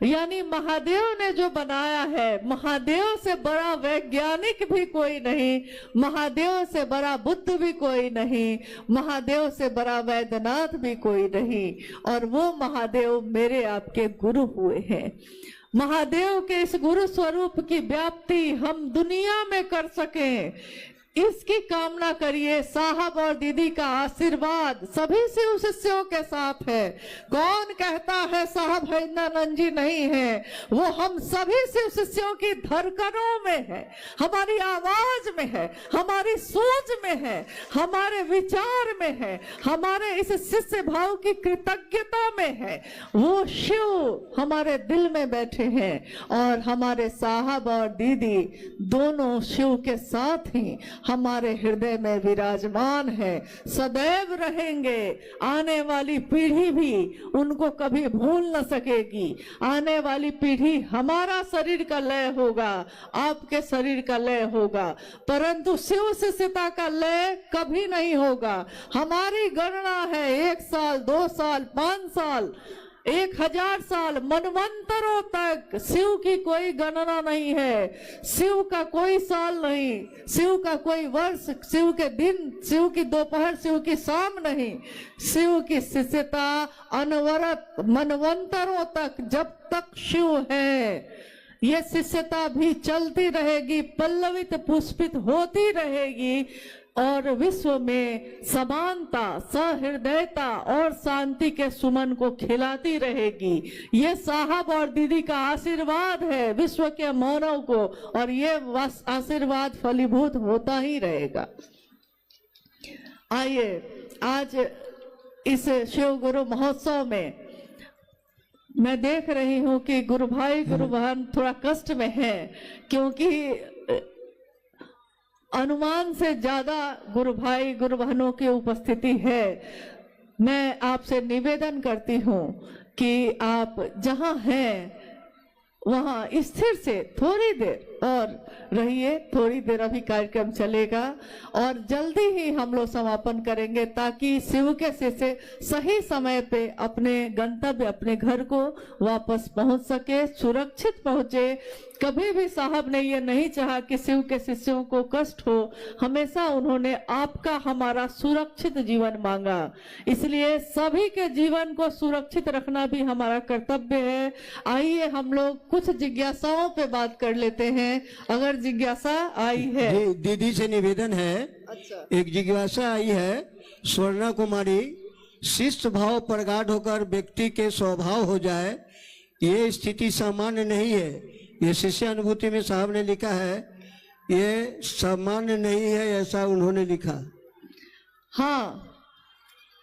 यानी महादेव ने जो बनाया है, महादेव से बड़ा वैज्ञानिक भी कोई नहीं, महादेव से बड़ा बुद्ध भी कोई नहीं, महादेव से बड़ा वैद्यनाथ भी कोई नहीं। और वो महादेव मेरे आपके गुरु हुए हैं। महादेव के इस गुरु स्वरूप की व्याप्ति हम दुनिया में कर सकें, इसकी कामना करिए। साहब और दीदी का आशीर्वाद सभी शिव शिष्यों के साथ है। कौन कहता है साहब हरिंद्रानंद जी नहीं है? वो हम सभी शिव शिष्यों की धड़कनों में है, हमारी आवाज में है, हमारी सोच में है, हमारे विचार में है, हमारे इस शिष्य भाव की कृतज्ञता में है। वो शिव हमारे दिल में बैठे हैं और हमारे साहब और दीदी दोनों शिव के साथ ही हमारे हृदय में विराजमान है, सदैव रहेंगे। आने वाली पीढ़ी भी उनको कभी भूल न सकेगी। आने वाली पीढ़ी, हमारा शरीर का लय होगा, आपके शरीर का लय होगा, परंतु शिव शिष्यता का लय कभी नहीं होगा। हमारी गणना है 1 साल, 2 साल, 5 साल, 1000 साल, मनवंतरों तक शिव की कोई गणना नहीं है। शिव का कोई साल नहीं, शिव का कोई वर्ष, शिव के दिन, शिव की दोपहर, शिव की शाम नहीं। शिव की शिष्यता अनवरत मनवंतरों तक, जब तक शिव है ये शिष्यता भी चलती रहेगी, पल्लवित पुष्पित होती रहेगी और विश्व में समानता, सहृदयता और शांति के सुमन को खिलाती रहेगी। ये साहब और दीदी का आशीर्वाद है विश्व के मानव को, और ये आशीर्वाद फलीभूत होता ही रहेगा। आइए, आज इस शिव गुरु महोत्सव में मैं देख रही हूं कि गुरु भाई गुरु बहन थोड़ा कष्ट में है, क्योंकि अनुमान से ज्यादा गुरु भाई गुरु बहनों की उपस्थिति है। मैं आपसे निवेदन करती हूं कि आप जहां हैं वहां स्थिर से थोड़ी देर और रहिए। थोड़ी देर अभी कार्यक्रम चलेगा और जल्दी ही हम लोग समापन करेंगे, ताकि शिव के शिष्य सही समय पे अपने गंतव्य, अपने घर को वापस पहुंच सके, सुरक्षित पहुंचे। कभी भी साहब ने ये नहीं चाहा कि शिव के शिष्यों को कष्ट हो, हमेशा उन्होंने आपका, हमारा सुरक्षित जीवन मांगा। इसलिए सभी के जीवन को सुरक्षित रखना भी हमारा कर्तव्य है। आइए हम लोग कुछ जिज्ञासाओं पे बात कर लेते हैं, अगर जिज्ञासा आई है। दीदी से निवेदन है। अच्छा, एक जिज्ञासा आई है। स्वर्णा कुमारी, शिष्ट भाव प्रगाढ़ होकर व्यक्ति के स्वभाव हो जाए, ये स्थिति सामान्य नहीं है। ये शिष्य अनुभूति में साहब ने लिखा है, ये सामान्य नहीं है, ऐसा उन्होंने लिखा। हाँ,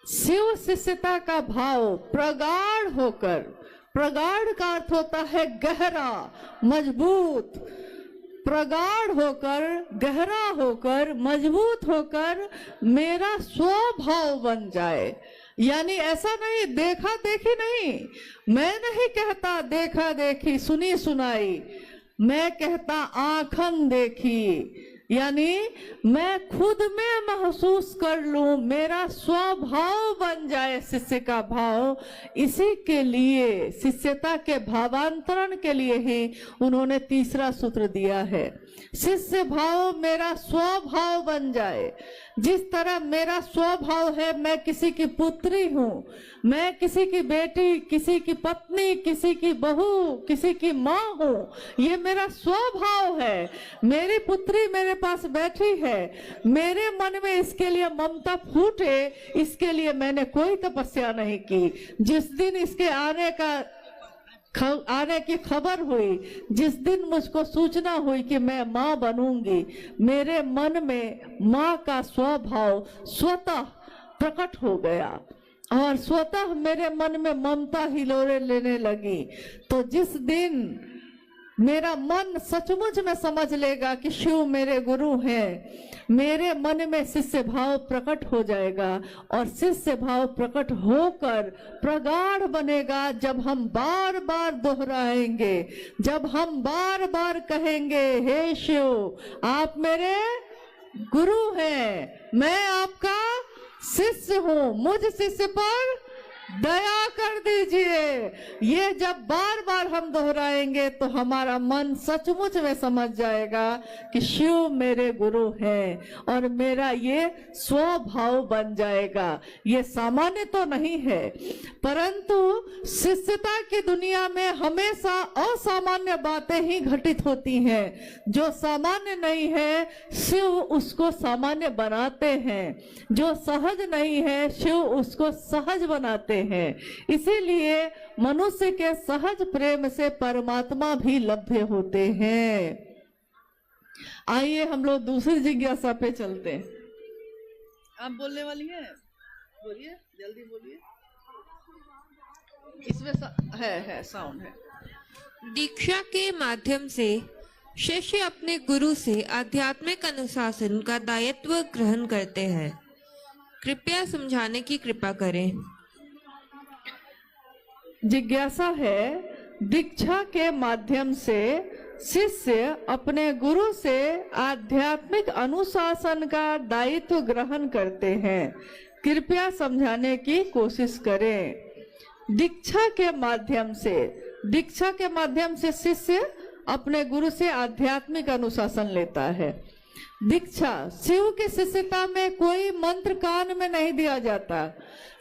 शिव शिष्यता का भाव प्रगाढ़ होकर, प्रगाढ़ का अर्थ होता है गहरा, मजबूत, प्रगाढ़ होकर, गहरा होकर, मजबूत होकर मेरा स्वभाव बन जाए। यानी ऐसा नहीं देखा देखी नहीं, मैं नहीं कहता देखा देखी सुनी सुनाई, मैं कहता आंखन देखी। यानी मैं खुद में महसूस कर लूं, मेरा स्वभाव बन जाए शिष्य का भाव। इसी के लिए, शिष्यता के भावांतरण के लिए ही उन्होंने तीसरा सूत्र दिया है। शिष्य भाव मेरा स्वभाव बन जाए। जिस तरह मेरा स्वभाव है, मैं किसी की पुत्री हूं, मैं किसी की बेटी, किसी की पत्नी, किसी की बहू, किसी की माँ हूं, ये मेरा स्वभाव है। मेरी पुत्री मेरे पास बैठी है, मेरे मन में इसके लिए ममता फूटे, इसके लिए मैंने कोई तपस्या नहीं की। जिस दिन इसके आने की खबर हुई, जिस दिन मुझको सूचना हुई कि मैं माँ बनूंगी, मेरे मन में माँ का स्वभाव स्वतः प्रकट हो गया और स्वतः मेरे मन में ममता हिलोरे लेने लगी। तो जिस दिन मेरा मन सचमुच में समझ लेगा कि शिव मेरे गुरु हैं, मेरे मन में शिष्य भाव प्रकट हो जाएगा और शिष्य भाव प्रकट होकर प्रगाढ़ बनेगा। जब हम बार बार दोहराएंगे, जब हम बार बार कहेंगे, हे शिव आप मेरे गुरु हैं, मैं आपका शिष्य हूं, मुझ शिष्य पर दया कर दीजिए। ये जब बार बार हम दोहराएंगे तो हमारा मन सचमुच में समझ जाएगा कि शिव मेरे गुरु हैं और मेरा ये स्वभाव बन जाएगा। ये सामान्य तो नहीं है, परंतु शिष्यता की दुनिया में हमेशा असामान्य बातें ही घटित होती हैं। जो सामान्य नहीं है शिव उसको सामान्य बनाते हैं, जो सहज नहीं है शिव उसको सहज बनाते हैं। इसीलिए मनुष्य के सहज प्रेम से परमात्मा भी लभ्य होते हैं। आइए हम लोग दूसरी जिज्ञासा पे चलते हैं। आप बोलने वाली हैं? बोलिए, जल्दी बोलिए। इसमें है साउंड है। दीक्षा के माध्यम से शिष्य अपने गुरु से आध्यात्मिक अनुशासन का दायित्व ग्रहण करते हैं। कृपया समझाने की कृपा करें। जिज्ञासा है, दीक्षा के माध्यम से शिष्य अपने गुरु से आध्यात्मिक अनुशासन का दायित्व ग्रहण करते हैं। कृपया समझाने की कोशिश करें। दीक्षा के माध्यम से शिष्य अपने गुरु से आध्यात्मिक अनुशासन लेता है। दीक्षा, शिव की शिष्यता में कोई मंत्र कान में नहीं दिया जाता।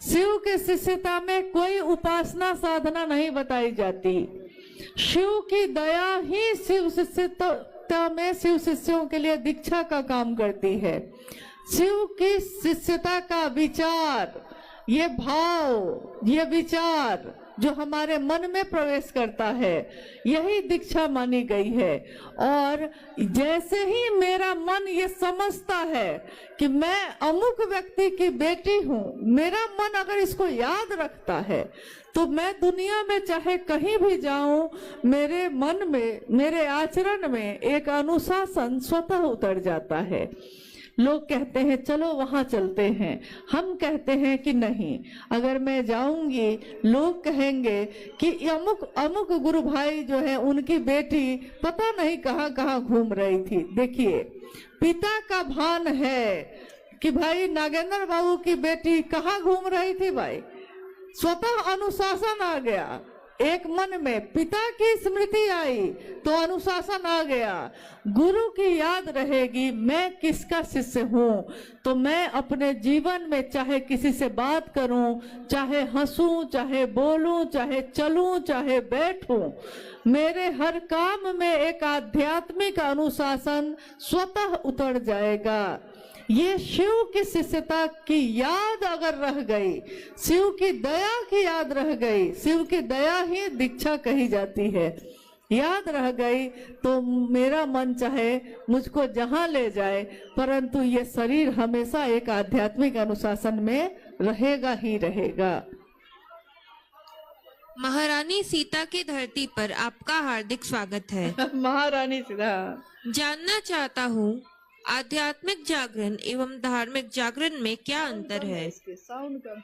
शिव के शिष्यता में कोई उपासना साधना नहीं बताई जाती। शिव की दया ही शिव शिष्यता में शिव शिष्यों के लिए दीक्षा का काम करती है। शिव की शिष्यता का विचार, ये भाव, ये विचार जो हमारे मन में प्रवेश करता है, यही दीक्षा मानी गई है। और जैसे ही मेरा मन ये समझता है कि मैं अमुक व्यक्ति की बेटी हूँ, मेरा मन अगर इसको याद रखता है तो मैं दुनिया में चाहे कहीं भी जाऊं, मेरे मन में, मेरे आचरण में एक अनुशासन स्वतः उतर जाता है। लोग कहते हैं चलो वहां चलते हैं, हम कहते हैं कि नहीं, अगर मैं जाऊंगी लोग कहेंगे कि अमुक अमुक गुरु भाई जो है उनकी बेटी पता नहीं कहाँ कहाँ घूम रही थी। देखिए, पिता का भान है कि भाई नागेंद्र बाबू की बेटी कहाँ घूम रही थी, भाई स्वतः अनुशासन आ गया। एक मन में पिता की स्मृति आई तो अनुशासन आ गया। गुरु की याद रहेगी मैं किसका शिष्य हूँ, तो मैं अपने जीवन में चाहे किसी से बात करूं, चाहे हंसूं, चाहे बोलूं, चाहे चलूं, चाहे बैठूं, मेरे हर काम में एक आध्यात्मिक अनुशासन स्वतः उतर जाएगा। ये शिव की शिष्यता की याद अगर रह गई, शिव की दया की याद रह गई, शिव की दया ही दीक्षा कही जाती है, याद रह गई तो मेरा मन चाहे मुझको जहां ले जाए, परंतु ये शरीर हमेशा एक आध्यात्मिक अनुशासन में रहेगा ही रहेगा। महारानी सीता की धरती पर आपका हार्दिक स्वागत है। महारानी सीता, जानना चाहता हूँ आध्यात्मिक जागरण एवं धार्मिक जागरण में क्या अंतर है? इसके साउंड का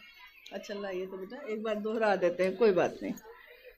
अच्छा लाइए तो बेटा एक बार दोहरा देते हैं, कोई बात नहीं।